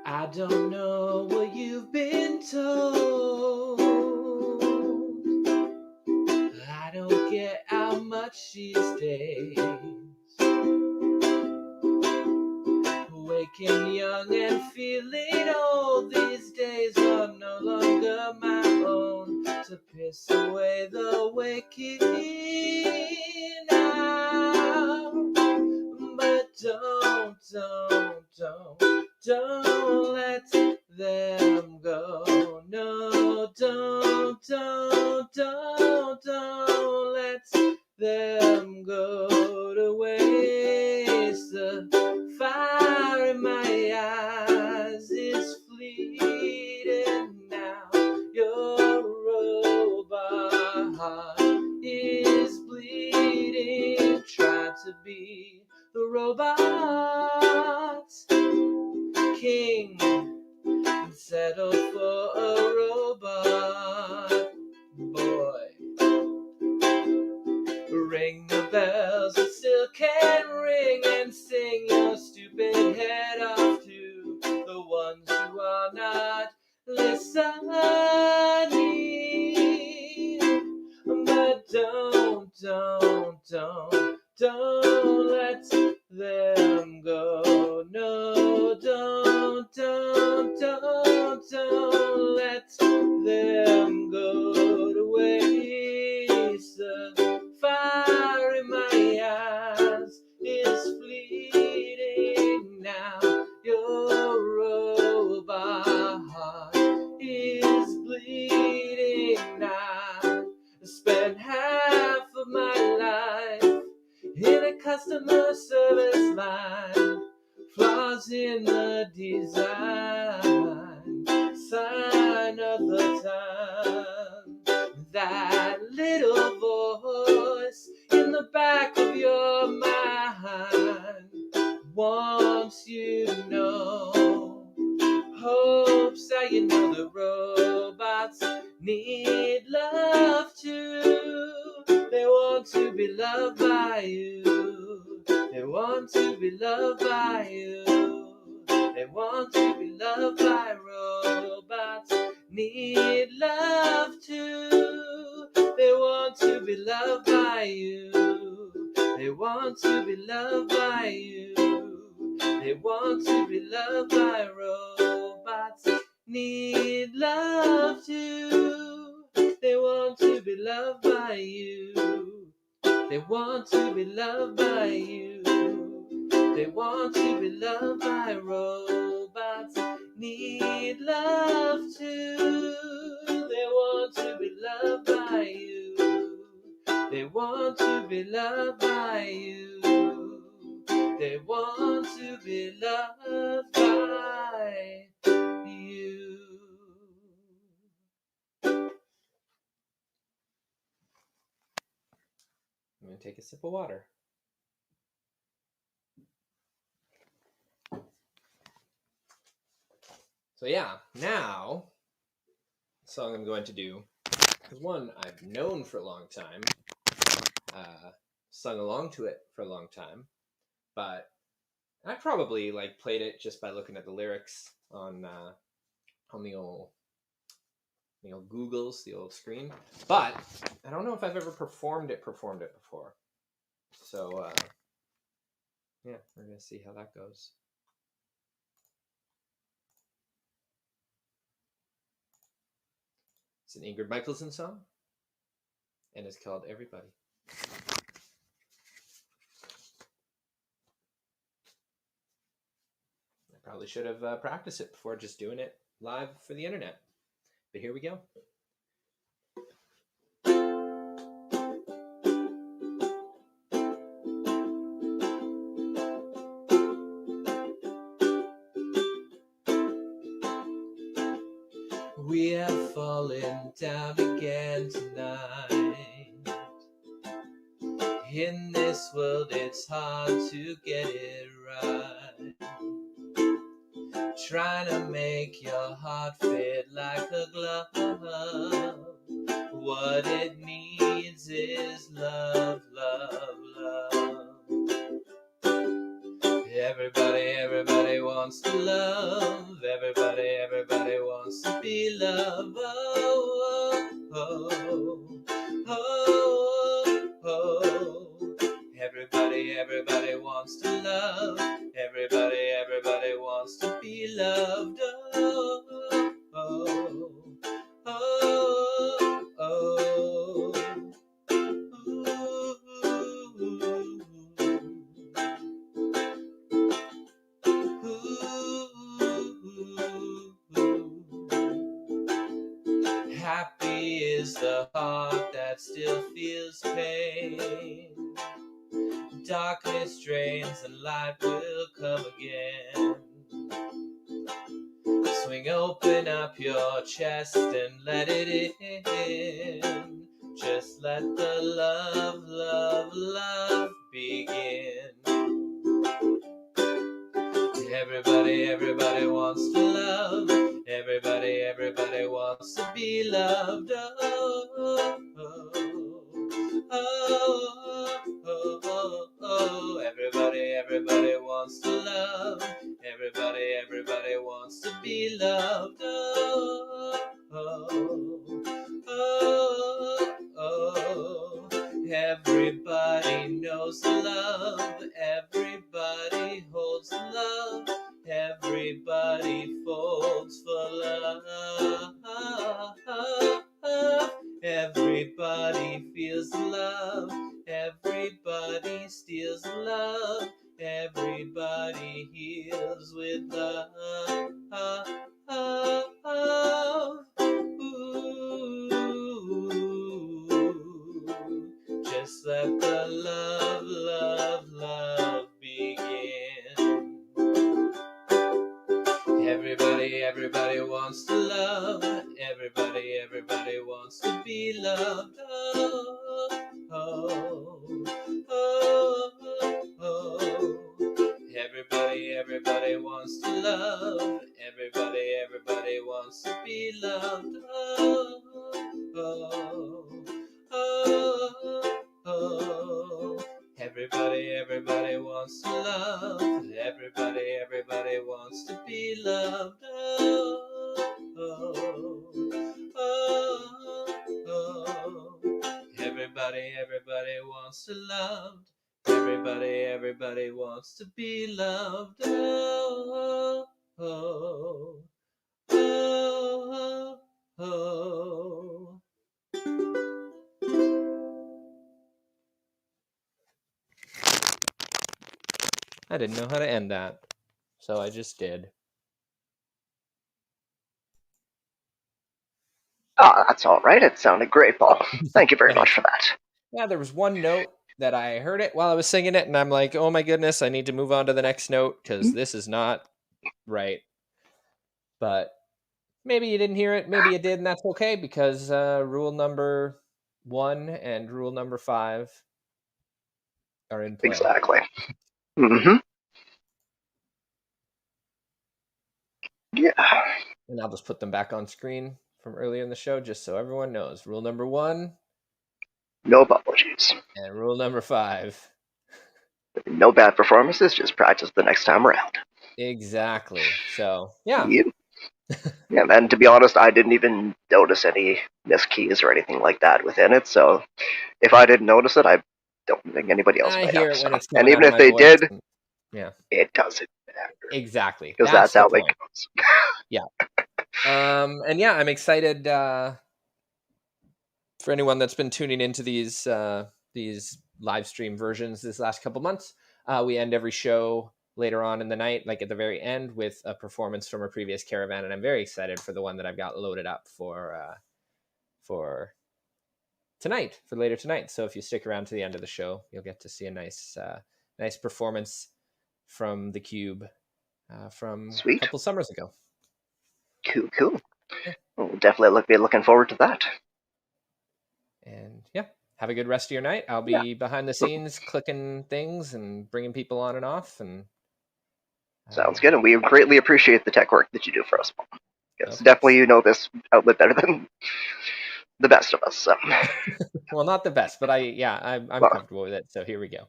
I don't know what you've been told. I don't get out much these days. Waking young and feeling old, these days are no longer my own. chase away the waking hour. But don't let them go. No, don't let them go to waste. The fire in my eyes is fleeting now. Your robot heart is bleeding. Try to be the robot king and settle for a robot boy. Ring the bells that still can ring and sing your stupid head off to the ones who are not listening. But don't let them go. No, don't let them go to waste. The fire in my eyes is fleeting now. Your robot heart is bleeding now. Spent half of my life in a customer service line. Flaws in the design, sign of the time. That little voice in the back of your mind wants you to know, hopes that you know the robots need love too. They want to be loved by you. They want to be loved by you. They want to be loved by robots. Need love too. They want to be loved by you. They want to be loved by you. They want to be loved by robots. Need love too. They want to be loved by you. They want to be loved by you. They want to be loved by robots. Need love too. They want to be loved by you. They want to be loved by you. They want to be loved by you. I'm going to take a sip of water. So yeah, now the song I'm going to do is one I've known for a long time, sung along to it for a long time, but I probably played it just by looking at the lyrics on the old Googles, the old screen. But I don't know if I've ever performed it before. So yeah, we're gonna see how that goes. It's an Ingrid Michaelson song, and it's called Everybody. I probably should have practiced it before just doing it live for the internet. But here we go. We have fallen down again tonight. In this world it's hard to get it right. Trying to make your heart fit like a glove. What it needs is love, love, love. Everybody wants to love. Everybody wants to be loved. Oh, oh, oh, oh, oh. Everybody wants to love. Everybody wants to be loved. Oh, oh, oh, oh. is the heart that still feels pain. Darkness drains and light will come again. Swing open up your chest and let it in. Just let the love, love, love begin. Everybody wants to love. Everybody wants to be loved. Oh, oh, oh, oh, oh, oh. Everybody wants to love. Everybody wants to be loved. Oh, oh, oh, oh. Everybody knows love. Everybody holds love. Everybody folds for love. Everybody feels love. Everybody steals love. Everybody heals with love. Ooh. Just let the love, love, love begin. Everybody wants to love. Everybody wants to be loved. Oh, oh, oh, oh. Everybody wants to love. Everybody wants to be loved. Oh, oh, oh, oh. Everybody wants to love. Everybody wants to be loved. Oh, oh, oh, oh. Everybody wants to love. Everybody wants to be loved. Oh, oh, oh, oh. I didn't know how to end that, so I just did. Oh, that's all right. It sounded great, Paul. Thank you very much for that. Yeah, there was one note that I heard it while I was singing it, and I'm like, oh my goodness, I need to move on to the next note because this is not right. But maybe you didn't hear it, maybe you did, and that's okay because rule number 1 and rule number 5 are in play. Exactly. Mm-hmm. Yeah. And I'll just put them back on screen from earlier in the show just so everyone knows. Rule number 1. No apologies. And rule number 5. No bad performances, just practice the next time around. Exactly. So, yeah. Yeah, and to be honest, I didn't even notice any missed keys or anything like that within it, so if I didn't notice it, I don't think anybody else might hear have. It when it's and even if they did, it doesn't matter. Exactly. Because that's how it goes. Yeah. And yeah, I'm excited for anyone that's been tuning into these live stream versions this last couple months. We end every show later on in the night, like at the very end, with a performance from a previous CaRaVaN, and I'm very excited for the one that I've got loaded up for tonight, for later tonight. So if you stick around to the end of the show, you'll get to see a nice performance from the Cube from Sweet. a couple summers ago. Cool. Yeah. We'll definitely be looking forward to that. And yeah, have a good rest of your night. I'll be behind the scenes clicking things and bringing people on and off. And sounds good. And we greatly appreciate the tech work that you do for us, Paul. Because definitely you know this outlet better than the best of us. So. Well, not the best, but I'm comfortable with it. So here we go.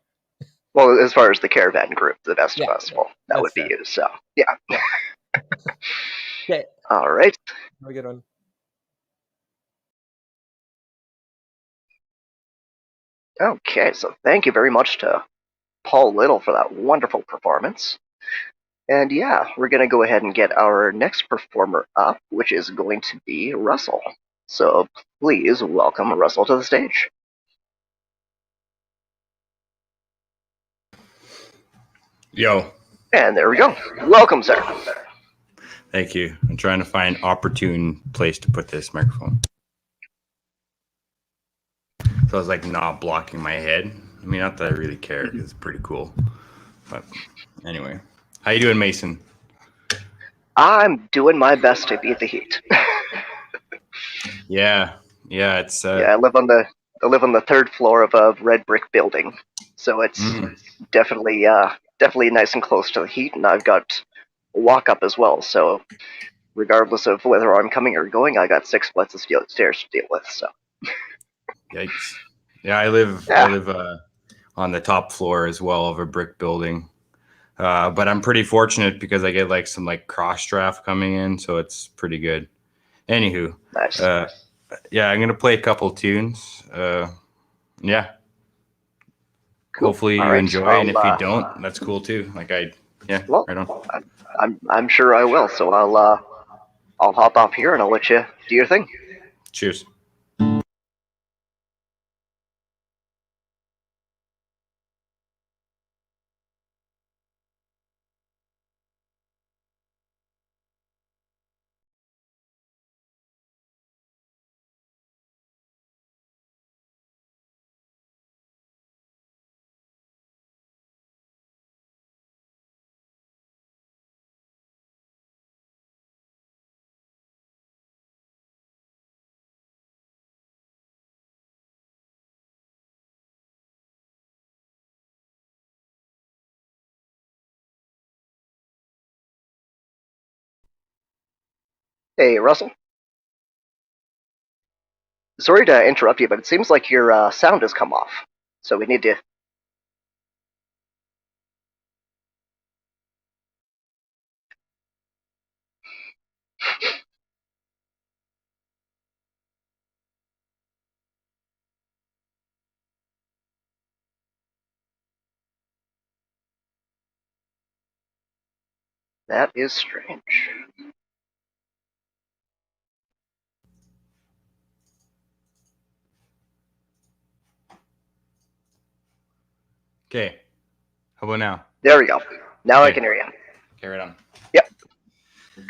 Well, as far as the CaRaVaN group, the best of us, well, that would be fair. You. So yeah. Okay. All right. Have a good one. Okay, so thank you very much to Paul Little for that wonderful performance. And yeah, we're going to go ahead and get our next performer up, which is going to be Russell. So please welcome Russell to the stage. Yo. And there we go. Welcome, sir. Thank you. I'm trying to find an opportune place to put this microphone. so I was like not blocking my head. I mean, not that I really care because it's pretty cool. But anyway, how you doing, Mason? I'm doing my best to beat the heat. Yeah, it's Yeah, I live on the third floor of a red brick building, so it's definitely definitely nice and close to the heat, and I've got a walk up as well. So regardless of whether I'm coming or going, I got 6 flights of stairs to deal with. So yikes. Yeah, I live on the top floor as well of a brick building. But I'm pretty fortunate because I get like some like cross draft coming in, so it's pretty good. Anywho, nice. Yeah, I'm gonna play a couple tunes. Yeah, Cool. hopefully All you right, enjoy, and if you don't, that's cool too. Like well, right on. I'm sure I will. So I'll hop off here and I'll let you do your thing. Cheers. Hey, Russell. Sorry to interrupt you, but it seems like your sound has come off. So we need to. That is strange. Okay. How about now? There we go. Now I Okay. can hear you. Okay, right on. Yep.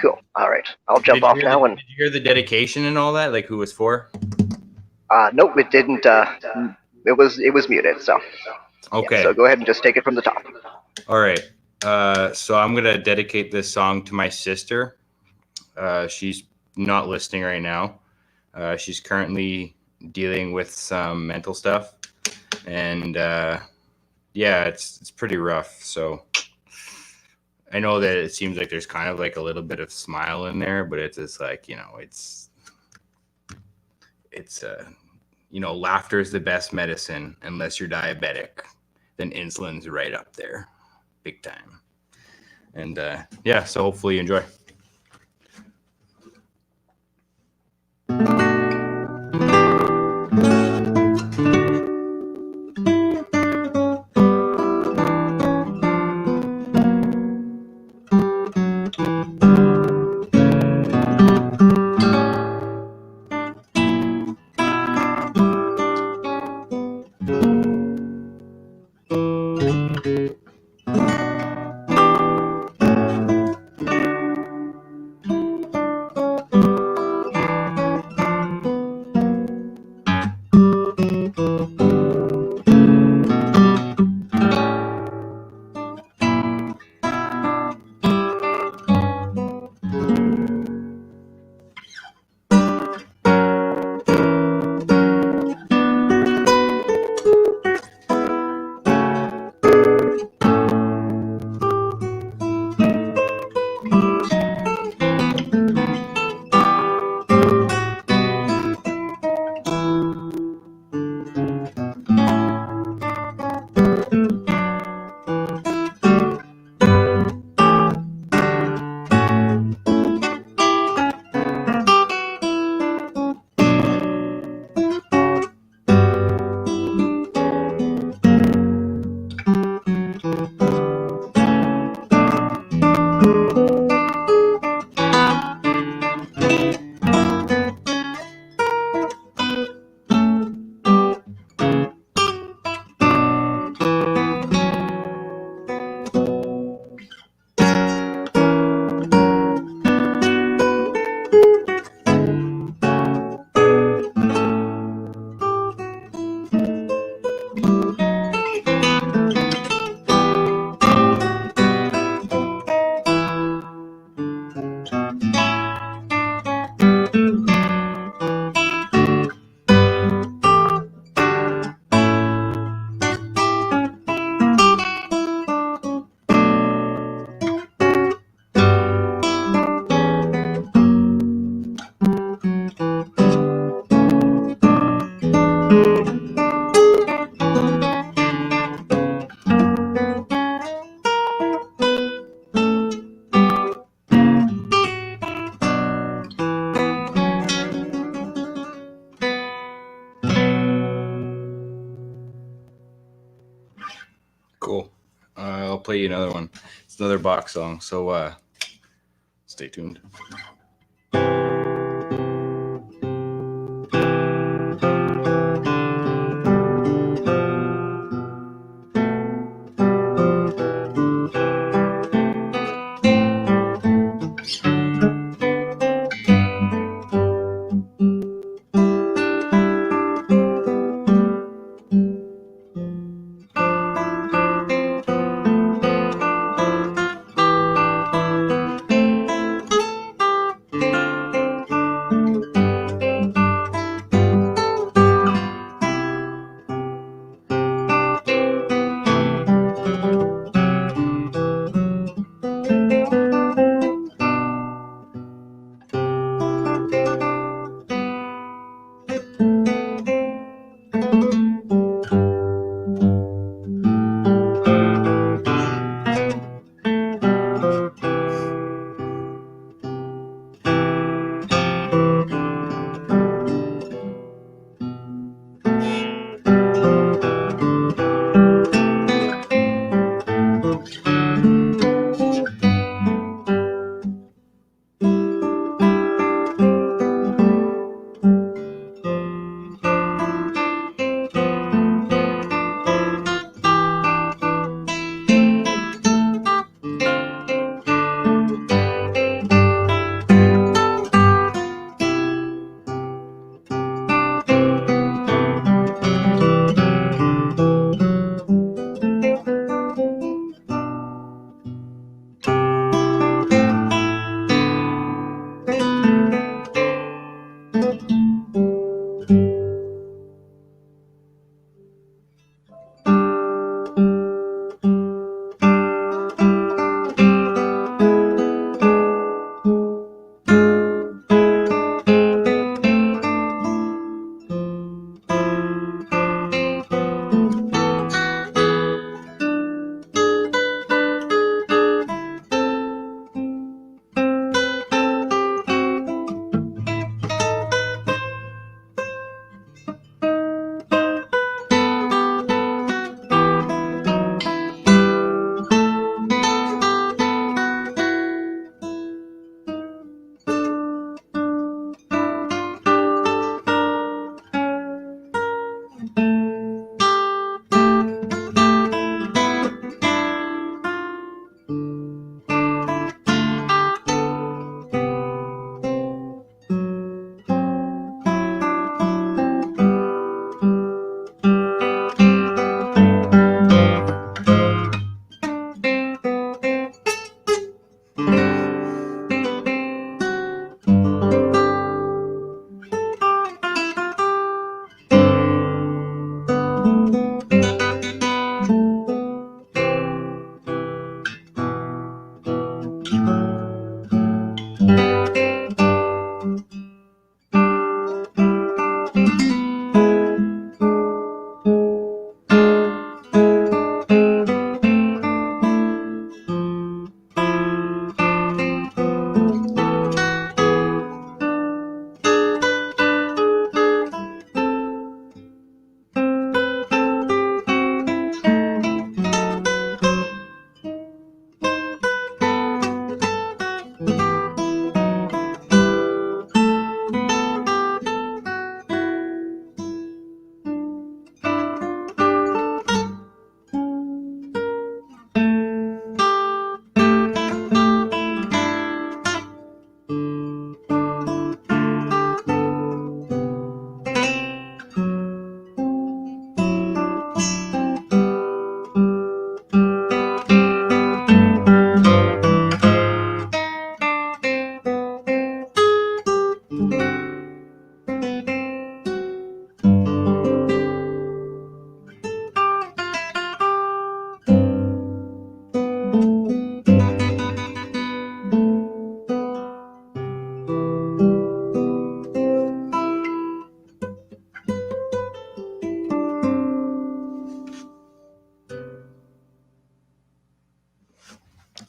Cool. All right. I'll jump off now. Did you hear the dedication and all that? Like who was for? Nope, it didn't. It was muted. So Okay. Yeah, so go ahead and just take it from the top. All right. So I'm gonna dedicate this song to my sister. She's not listening right now. She's currently dealing with some mental stuff, and yeah, it's pretty rough. So I know that it seems like there's kind of like a little bit of smile in there, but it's just like it's laughter is the best medicine unless you're diabetic. Then insulin's right up there, big time. And yeah, so hopefully you enjoy. Cool. I'll play you another one. It's another Bach song, so stay tuned.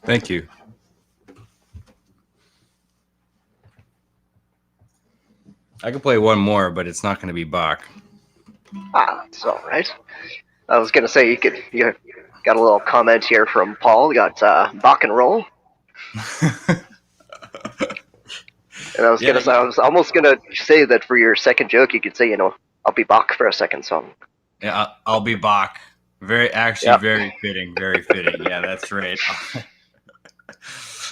Thank you. I could play one more, but it's not going to be Bach. Ah, it's all right. I was gonna say you could Got a little comment here from Paul. We got Bach and roll. And I was Yeah, I was almost gonna say that for your second joke, you could say, I'll be Bach for a second song. Yeah, I'll be Bach. Very very fitting, very fitting. Yeah, that's right.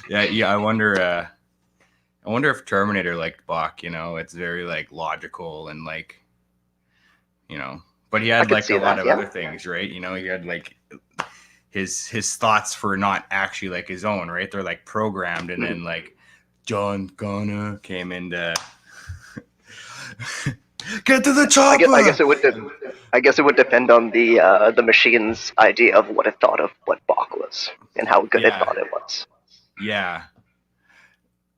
yeah. I wonder if Terminator liked Bach. It's very like logical and like, but he had like a lot of other things, right? He had like his thoughts were not actually like his own, right? They're like programmed, and then like John Connor came into get to the chopper. I guess it would depend on the machine's idea of what it thought of what Bach was and how good it thought it was. Yeah.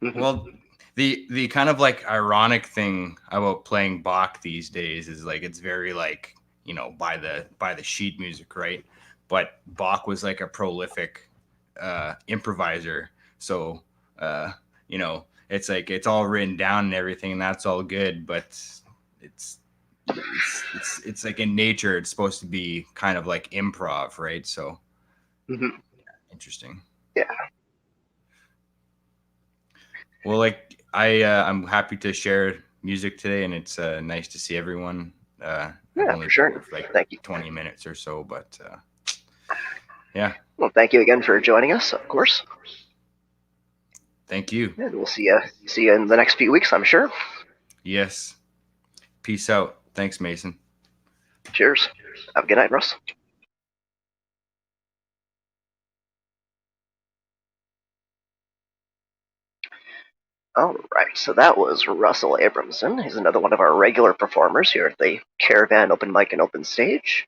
Well, the kind of like ironic thing about playing Bach these days is like it's very like, by the sheet music, right? But Bach was like a prolific improviser, so it's like it's all written down and everything, and that's all good, but it's like in nature it's supposed to be kind of like improv, right? So interesting. Yeah. Well, like I'm happy to share music today, and it's nice to see everyone. Yeah, for sure. For like thank you. 20 minutes or so, but yeah. Well, thank you again for joining us, of course. Thank you. And we'll see you in the next few weeks, I'm sure. Yes. Peace out. Thanks, Mason. Cheers. Have a good night, Russ. All right, so that was Russell Abramson. He's another one of our regular performers here at the CaRaVaN Open Mic and Open Stage.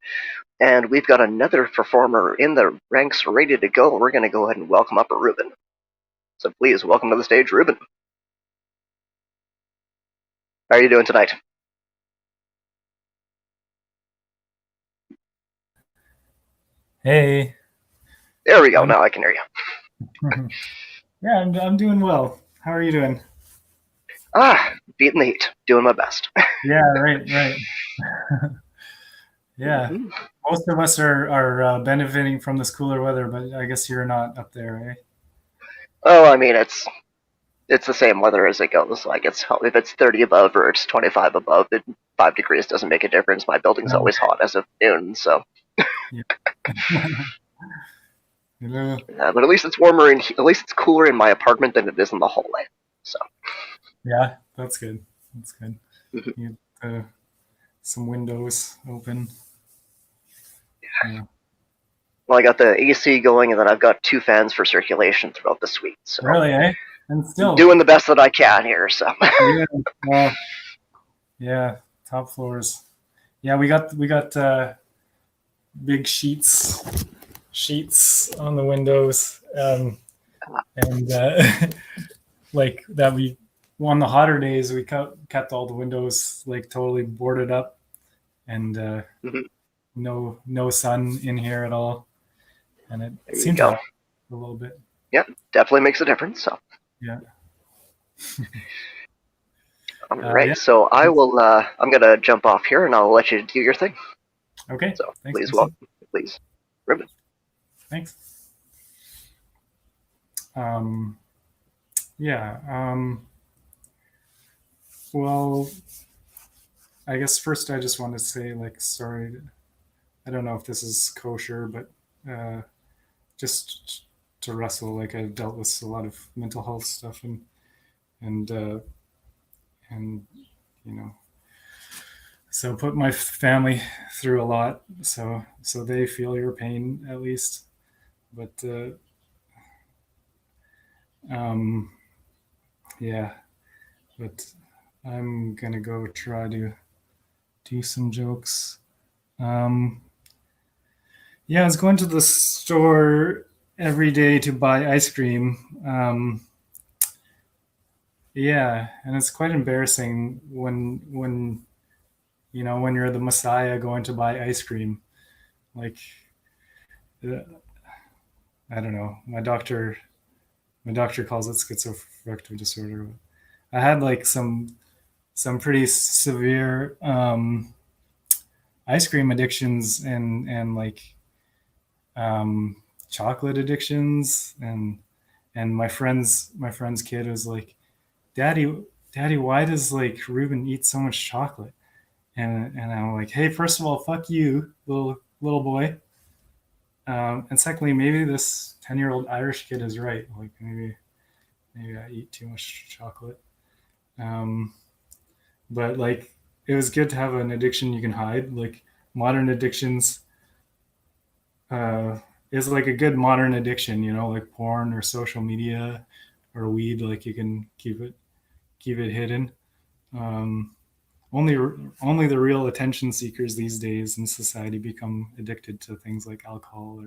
And we've got another performer in the ranks ready to go. We're going to go ahead and welcome up Ruben. So please, welcome to the stage, Ruben. How are you doing tonight? Hey. There we go. Now I can hear you. Yeah, I'm doing well. How are you doing? Beating the heat. Doing my best. Yeah, right. Yeah. Most of us are benefiting from this cooler weather, but I guess you're not up there, eh? Oh, I mean, it's the same weather as it goes. Like, if it's 30 above or it's 25 above, 5 degrees doesn't make a difference. My building's always hot as of noon, so. Yeah. But at least it's warmer at least it's cooler in my apartment than it is in the hallway. So. Yeah, that's good. That's good. You get some windows open. Yeah. Well, I got the AC going, and then I've got 2 fans for circulation throughout the suite. So really, eh? And still doing the best that I can here. So. Yeah, well, yeah, top floors. Yeah, we got big sheets on the windows, and like that we on the hotter days we kept all the windows like totally boarded up, and no sun in here at all, and it seems to help a little bit. Yeah, definitely makes a difference. So. Yeah. All right, so I will. I'm gonna jump off here, and I'll let you do your thing. Okay. So thanks, please, welcome, please, Ruben. Thanks. Yeah. Well, I guess first I just want to say, like, sorry. I don't know if this is kosher, but just to Russell, like, I've dealt with a lot of mental health stuff, and so put my family through a lot, so they feel your pain at least, but yeah, but I'm gonna go try to do some jokes. Yeah, I was going to the store every day to buy ice cream. Yeah, and it's quite embarrassing when you're the Messiah going to buy ice cream. Like, I don't know. My doctor calls it schizoaffective disorder. I had like some pretty severe ice cream addictions, and like chocolate addictions, and my friend's kid was like, Daddy, why does like Ruben eat so much chocolate? And I'm like, hey, first of all, fuck you, little boy. And secondly, maybe this 10-year-old Irish kid is right. Like maybe I eat too much chocolate. But like it was good to have an addiction you can hide. Like modern addictions is like a good modern addiction, you know, like porn or social media or weed. Like you can keep it hidden. Only the real attention seekers these days in society become addicted to things like alcohol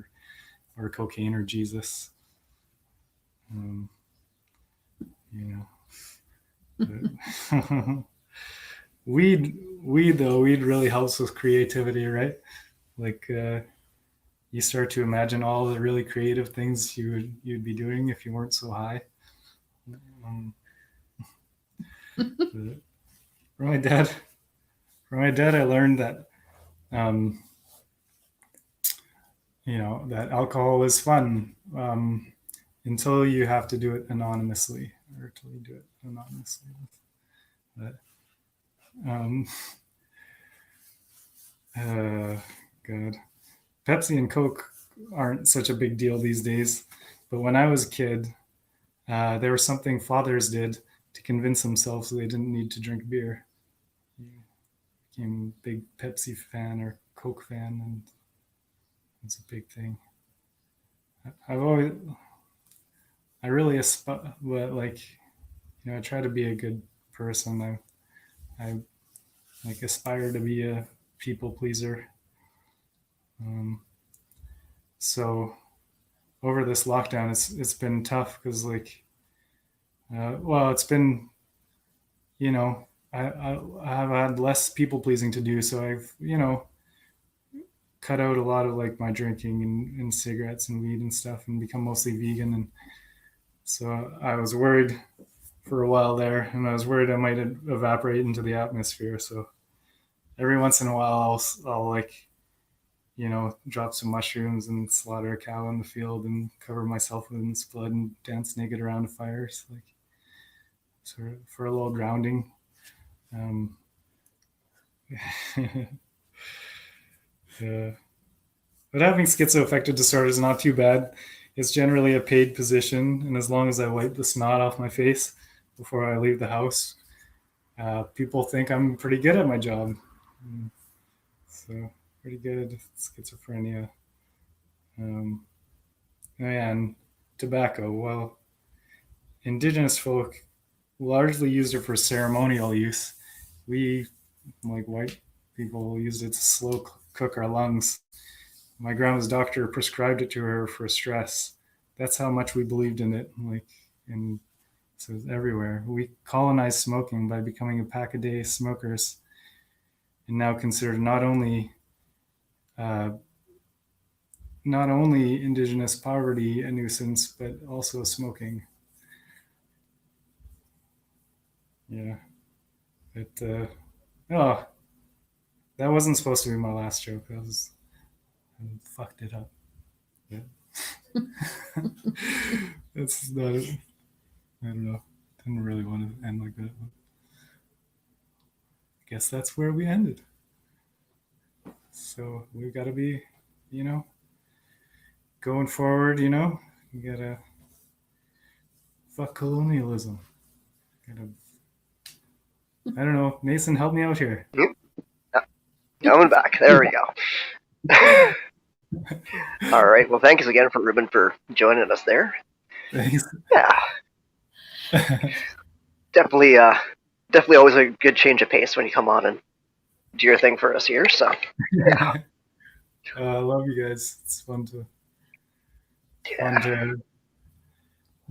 or cocaine or Jesus. You know, weed really helps with creativity, right? Like you start to imagine all the really creative things you'd be doing if you weren't so high. From my dad, I learned that you know, that alcohol is fun until you have to do it anonymously, or until you do it anonymously. But, God, Pepsi and Coke aren't such a big deal these days, but when I was a kid, there was something fathers did to convince themselves they didn't need to drink beer. He became a big Pepsi fan or Coke fan, and it's a big thing. I really aspire, like, you know, I try to be a good person. I like aspire to be a people pleaser. So over this lockdown, it's been tough because like, well, it's been, you know, I have had less people pleasing to do, so I've, you know, cut out a lot of like my drinking and cigarettes and weed and stuff, and become mostly vegan. And so I was worried for a while there, and I was worried I might evaporate into the atmosphere. So every once in a while, I'll like, you know, drop some mushrooms and slaughter a cow in the field and cover myself in its blood and dance naked around a fire, so like sort of for a little grounding. But having schizoaffective disorder is not too bad. It's generally a paid position, and as long as I wipe the snot off my face before I leave the house, people think I'm pretty good at my job. So pretty good at schizophrenia. And tobacco. Well, indigenous folk largely used it for ceremonial use. We, like white people, used it to slow cook our lungs. My grandma's doctor prescribed it to her for stress. That's how much we believed in it. Like, and so it's everywhere. We colonized smoking by becoming a pack-a-day smokers, and now considered not only indigenous poverty a nuisance, but also smoking. Yeah. But oh, that wasn't supposed to be my last joke. I fucked it up. Yeah. That's not it. I don't know. Didn't really want to end like that. But I guess that's where we ended. So we've got to be, you know, going forward, you know, you gotta fuck colonialism. I don't know. Mason, help me out here. Going back. There we go. All right. Well, thanks again for Ruben for joining us there. Thanks. Yeah. definitely always a good change of pace when you come on and do your thing for us here. So yeah. I love you guys. It's fun to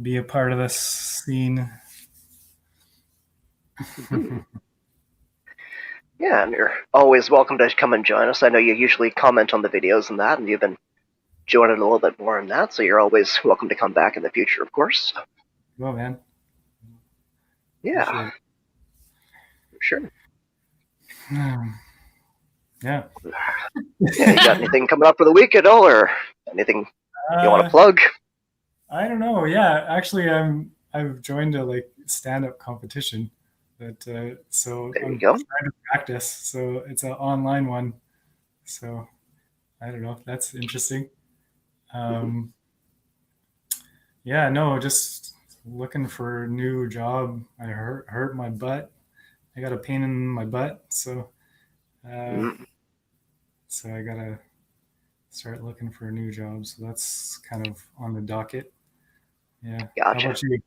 be a part of this scene. Yeah, and you're always welcome to come and join us. I know you usually comment on the videos and that, and you've been joining a little bit more in that, so you're always welcome to come back in the future, of course. Well, man. Yeah. For sure. Yeah. Yeah, you got anything coming up for the week at all, or anything you want to plug? I don't know. Yeah, actually, I've joined a like stand-up competition, but so There you I'm go. trying to practice. So it's an online one. So I don't know. That's interesting. Yeah, no, just looking for a new job. I hurt my butt. I got a pain in my butt, so so I gotta start looking for a new job. So that's kind of on the docket. Yeah. Gotcha. How about you?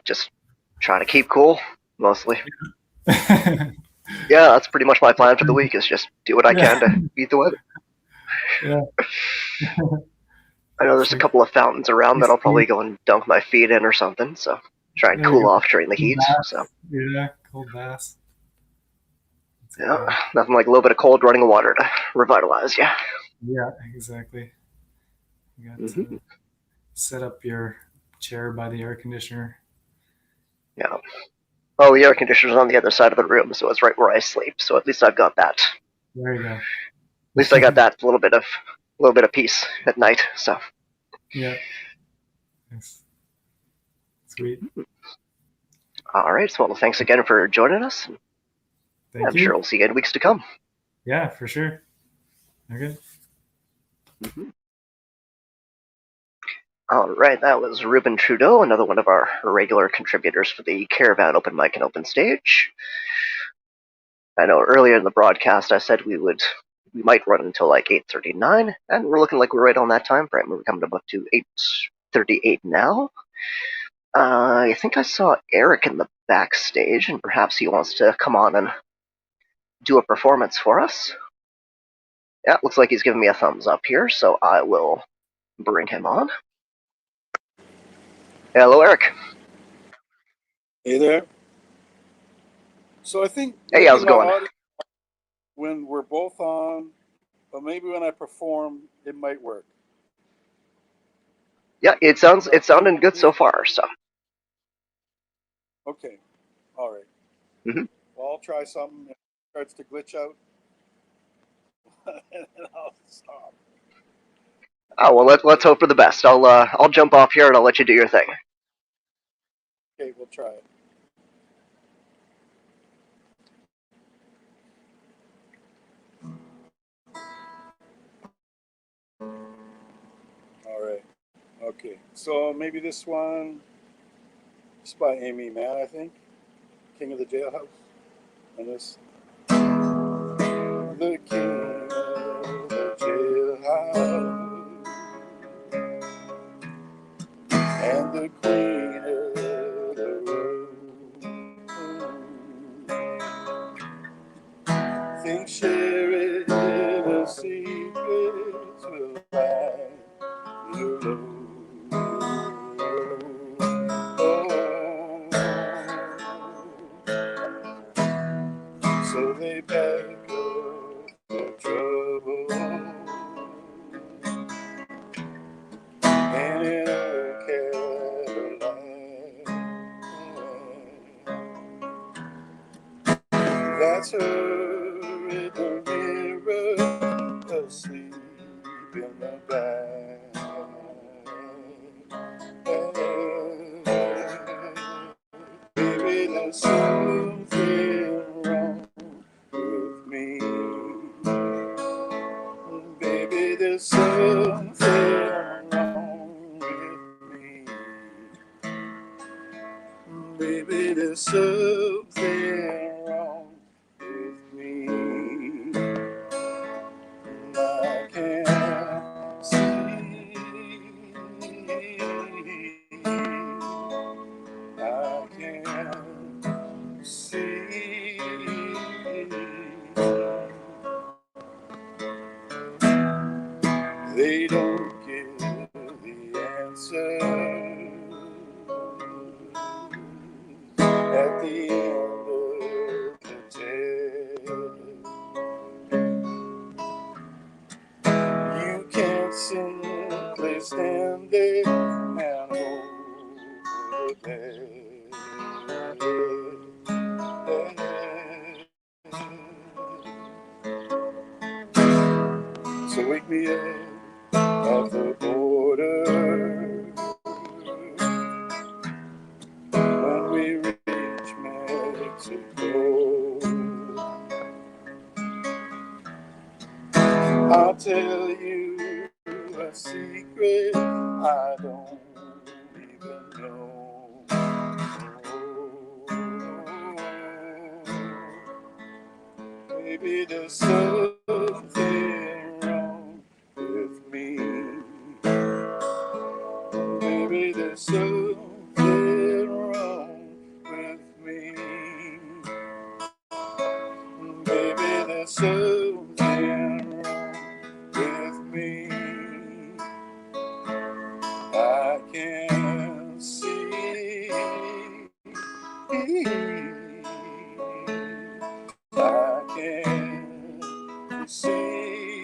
Just trying to keep cool, mostly. Yeah, that's pretty much my plan for the week, is just do what I can to beat the weather. Yeah. I know there's a couple of fountains around that I'll probably go and dunk my feet in or something, so try and There you cool go. off during the Cold heat. baths. So Yeah, cold baths. That's yeah, good. nothing like a little bit of cold running water to revitalize you. Yeah, exactly. You got to set up your chair by the air conditioner. Yeah. Oh, the air conditioner's on the other side of the room, so it's right where I sleep. So at least I've got that. There you go. At least I got that little bit of peace at night. So Yeah. Thanks. Sweet. all right. So well, thanks again for joining us. Thank I'm you. sure we'll see you in weeks to come. Yeah, for sure. Okay. All right, that was Ruben Trudeau, another one of our regular contributors for the CaRaVaN Open Mic and Open Stage. I know earlier in the broadcast I said we might run until like 8:39, and we're looking like we're right on that time frame. We're coming up to 8:38 now. I think I saw Eric in the backstage, and perhaps he wants to come on and do a performance for us. Yeah, looks like he's giving me a thumbs up here, so I will bring him on. Hello, Eric. Hey there. So I think Hey, how's it going? when we're both on, but maybe when I perform, it might work. Yeah, it's sounding good so far. So Okay. All right. Mhm. Well, I'll try something. If it starts to glitch out, and then I'll stop. oh well, let's hope for the best. I'll jump off here and I'll let you do your thing. Okay, we'll try it. All right. Okay. So maybe this one, it's by Amy Mann, I think. King of the Jailhouse. And this. The King of the Jailhouse. And the Queen of the Road. Think sharing a secret will light the road. So they beg for trouble. And in a Caroline, that's her in the mirror, asleep in the back. Baby, there's something wrong with me. Baby, there's something wrong with me. Baby, there's something wrong with me. I can't see. I can't see. They don't give the answer at the end of the day. You can't simply stand there and hold the bed. wake me up at the border. When we reach Mexico, I'll tell you a secret I don't even know. Maybe there's something wrong with me. Maybe there's something wrong with me. Maybe there's something wrong with me. I can't see. I can't see.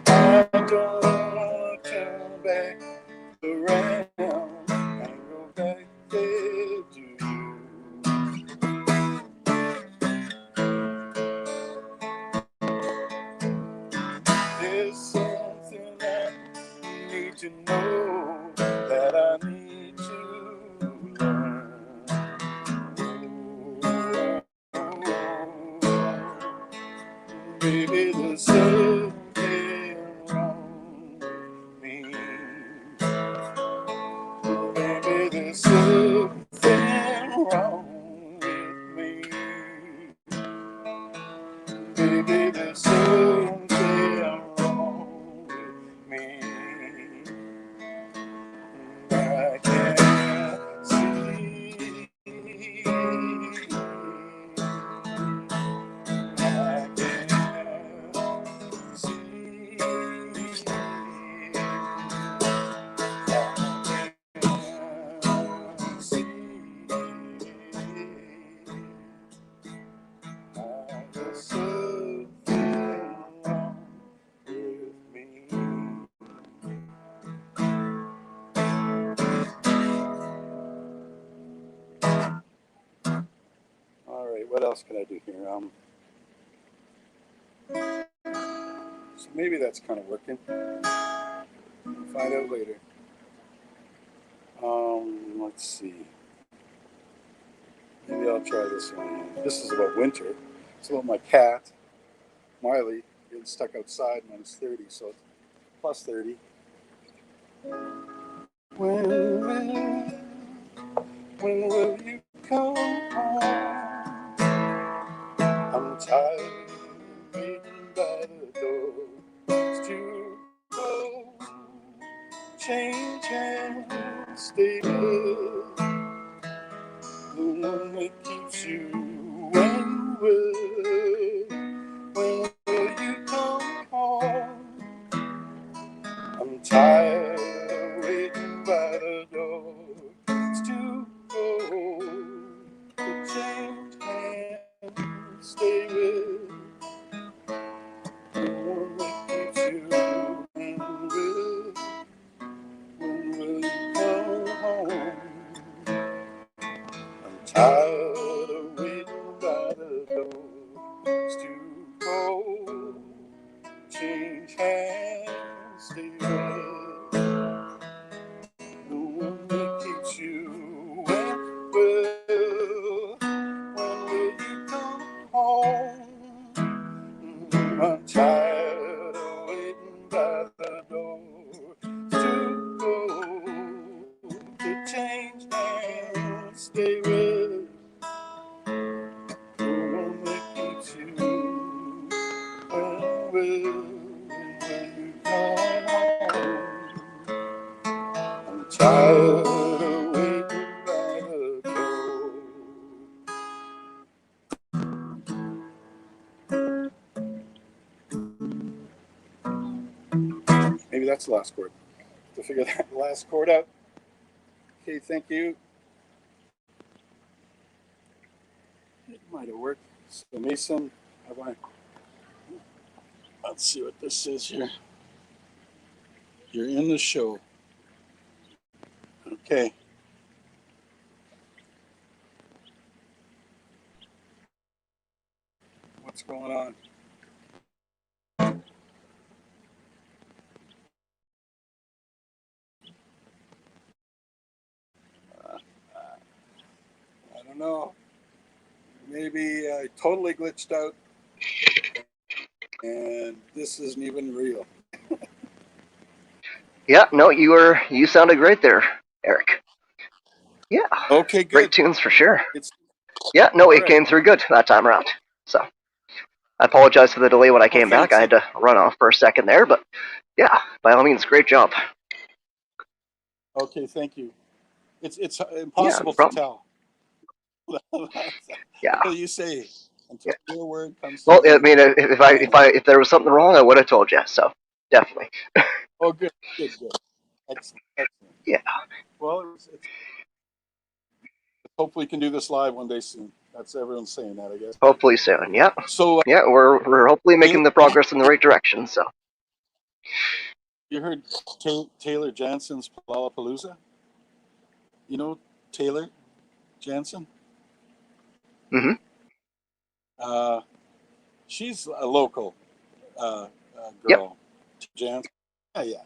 I don't want to come back around and go back there to you. There's something that you need to know that I need to learn. Baby, there's something wrong with me. Baby, there's something wrong with me. Baby, there's something wrong with me. I can't see. I can't see. All right, what else can I do here? So maybe that's kind of working. We'll find out later. Let's see. Maybe I'll try this one. This is about winter. It's about my cat, Miley, getting stuck outside when it's 30, so it's plus 30. When will you come home? I'm tired of waiting by the door. It's too cold. Change hands, stay with the one that keeps you. When will you come home? I'm tired of waiting by the door. It's too cold to change hands, stay with the one that keeps you. When will you come home? I'm tired of waiting by the door. It's too cold. Change hands, stay with the one that keeps you. When will you come home? I'm tired of waiting by the door. It's too cold to change hands, stay with the one that keeps you. When will you come home? I'm tired of waiting by the door. Maybe that's the last chord. To figure that last chord out. Okay, thank you. It might have worked. So Mason, let's see what this is here. You're in the show. Okay. What's what's going on. I don't know. Maybe I totally glitched out and this isn't even real. Yeah, no, you sounded great there, Eric. Yeah, Okay, great good. tunes for sure. It's Yeah, no, all it right. came through good that time around. So I apologize for the delay when I came Okay, back. I had to run off for a second there, but yeah, by all means, great job. okay, thank you. It's Yeah, no impossible to problem. tell. Yeah, What do you say until yeah. your word comes to Well, I me? mean, if there was something wrong, I would have told you. So definitely. Oh, good, good, good. Excellent, excellent. Yeah, Well, hopefully, we can do this live one day soon. That's everyone's saying that, I guess. hopefully soon. Yeah, So, yeah, we're hopefully making the progress in the right direction. So you heard Taylor Jansen's Lollapalooza? You know Taylor Jansen? hmm Uh, she's a local yep. girl. Jansen. Yeah, yeah.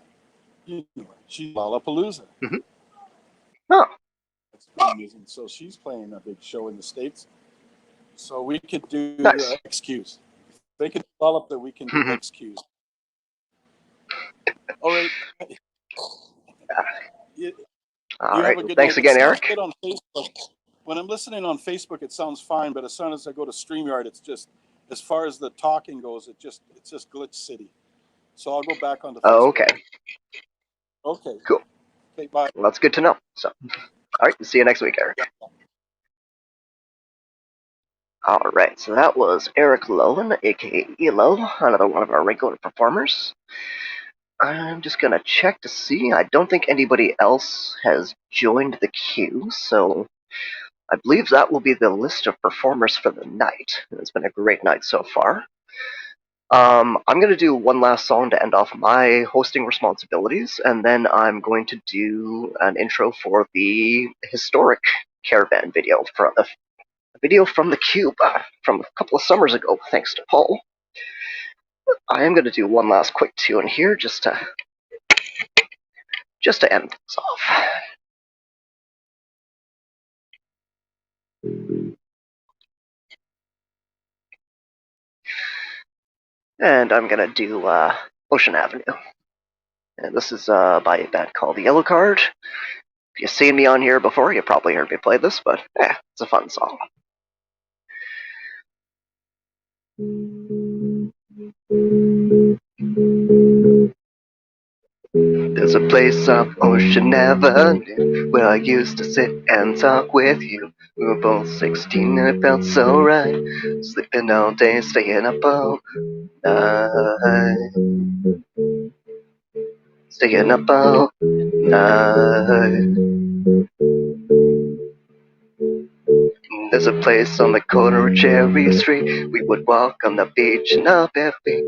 You know her. She's Lollapalooza. hmm Oh, That's pretty amazing. So she's playing a big show in the States. So we could do nice. XQs. They can develop that we can do hmm XQs. All right. You, All you have right. a good Thanks night. It again, sounds Eric. good on Facebook. When I'm listening on Facebook, it sounds fine, but as soon as I go to StreamYard, it's just as far as the talking goes, it's just glitch city. So I'll go back onto Oh, Facebook. okay. Okay. Cool. Okay. Bye. Well, that's good to know. So, all right. See you next week, Eric. Yeah. All right. So that was Eric Lolan, aka Elo, another one of our regular performers. I'm just gonna check to see. I don't think anybody else has joined the queue, so I believe that will be the list of performers for the night. It's been a great night so far. I'm going to do one last song to end off my hosting responsibilities, and then I'm going to do an intro for the historic CaRaVaN video, from a video from the Cube from a couple of summers ago, thanks to Paul. I am going to do one last quick tune here just to end this off. And I'm going to do Ocean Avenue. And this is by a band called the Yellow Card. If you've seen me on here before, you probably heard me play this, but it's a fun song. There's a place off Ocean Avenue where I used to sit and talk with you. We were both 16 and it felt so right. Sleeping all day, staying up all night. Staying up all night. There's a place on the corner of Cherry Street. We would walk on the beach in our bare feet.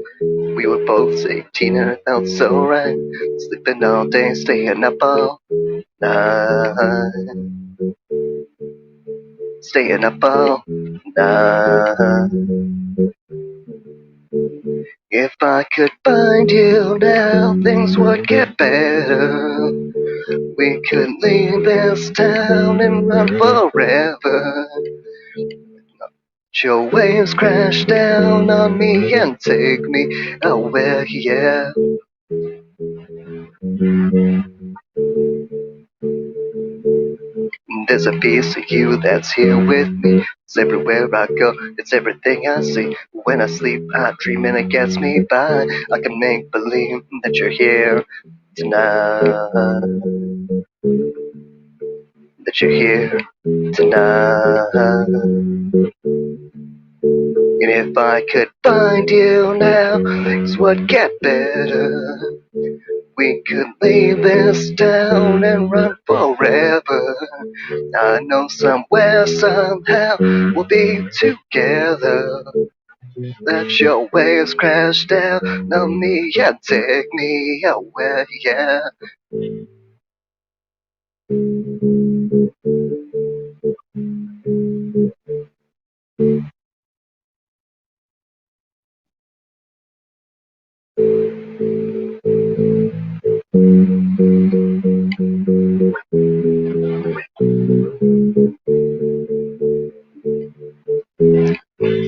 We were both 18 and it felt so right. Sleeping all day, staying up all night. Staying up all night. If I could find you now, things would get better. We could leave this town and run forever. Your waves crash down on me and take me away, yeah. There's a piece of you that's here with me. It's everywhere I go, it's everything I see. When I sleep, I dream and it gets me by. I can make believe that you're here tonight. That you're here tonight. And if I could find you now, things would get better. We could leave this town and run forever. I know somewhere, somehow, we'll be together. Let your waves crash down on me and take me away, yeah.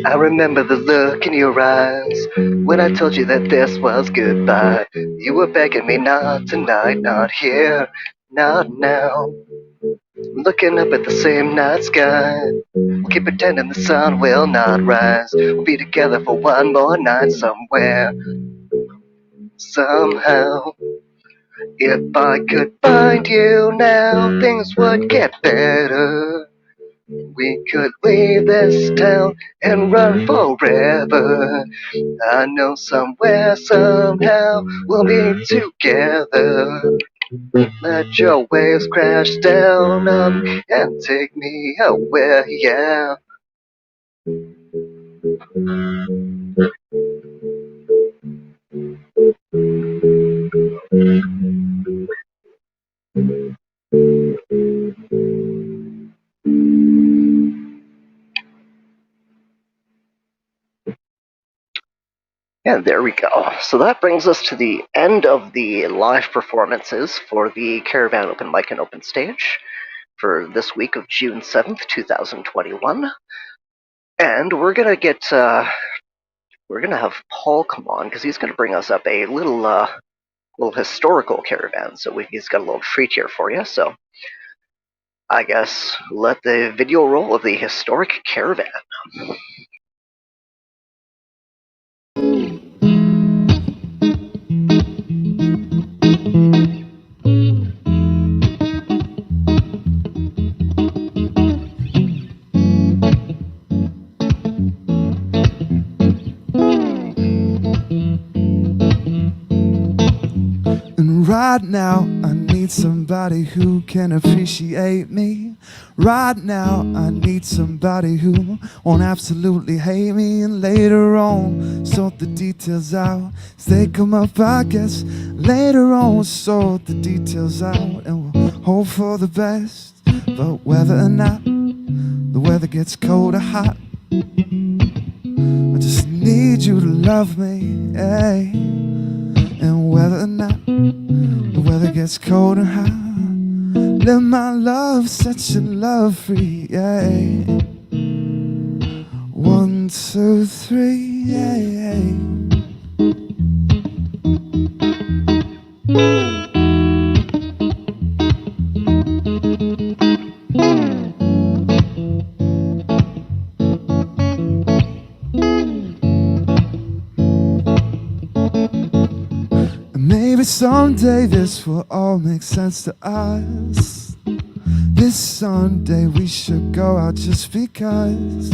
I remember the look in your eyes when I told you that this was goodbye. You were begging me not tonight, not here, not now. Looking up at the same night sky, we'll keep pretending the sun will not rise. We'll be together for one more night somewhere, somehow. If I could find you now, things would get better. We could leave this town and run forever. I know somewhere, somehow, we'll be together. Let your waves crash down on me and take me away, yeah. And there we go. So that brings us to the end of the live performances for the CaRaVaN Open Mic and Open Stage for this week of June 7th, 2021. And we're gonna have Paul come on because he's gonna bring us up a little historical CaRaVaN. So he's got a little treat here for you. So I guess let the video roll of the historic CaRaVaN. Right now, I need somebody who can appreciate me. Right now, I need somebody who won't absolutely hate me. And later on, sort the details out as they come up, I guess. Later on, we'll sort the details out and we'll hope for the best. But whether or not the weather gets cold or hot, I just need you to love me, eh? And whether or not the weather gets cold and hot, let my love set your love free, yeah. 1, 2, 3, yeah. Maybe someday this will all make sense to us. This Sunday we should go out just because.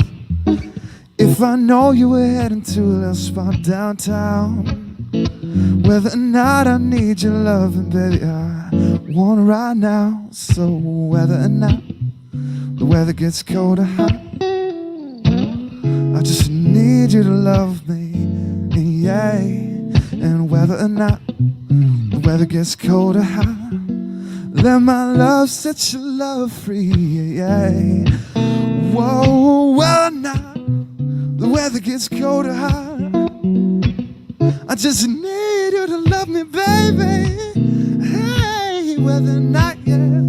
If I know you were heading to a little spot downtown, whether or not I need your loving, baby, I want it right now. So whether or not the weather gets cold or hot, I just need you to love me, yeah. And whether or not the weather gets cold or hot, let my love set your love free, yeah. Whoa, whether or not the weather gets cold or hot, I just need you to love me, baby. Hey, whether or not, yeah,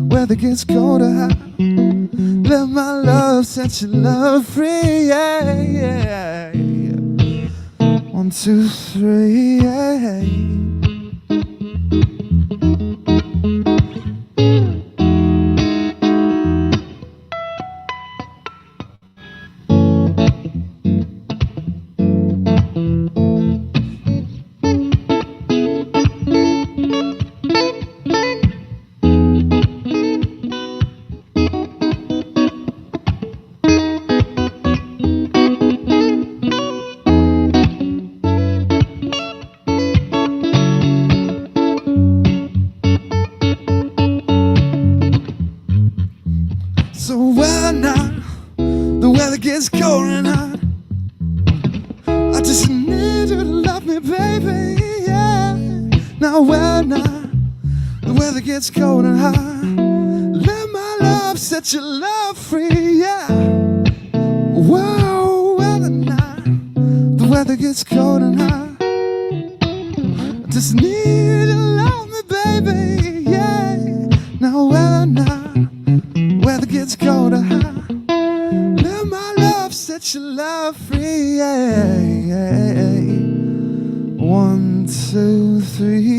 weather gets cold or hot, let my love set your love free, yeah. 1, 2, 3, yeah. So whether or not the weather gets cold and hot, I just need you to love me, baby, yeah. Now whether or not the weather gets cold and hot, let my love set your love free, yeah. Whoa, whether or not the weather gets cold and hot, I just need you to love me, baby, yeah. Now whether or not weather gets cold or hot, let my love set your love free. yeah. 1, 2, 3.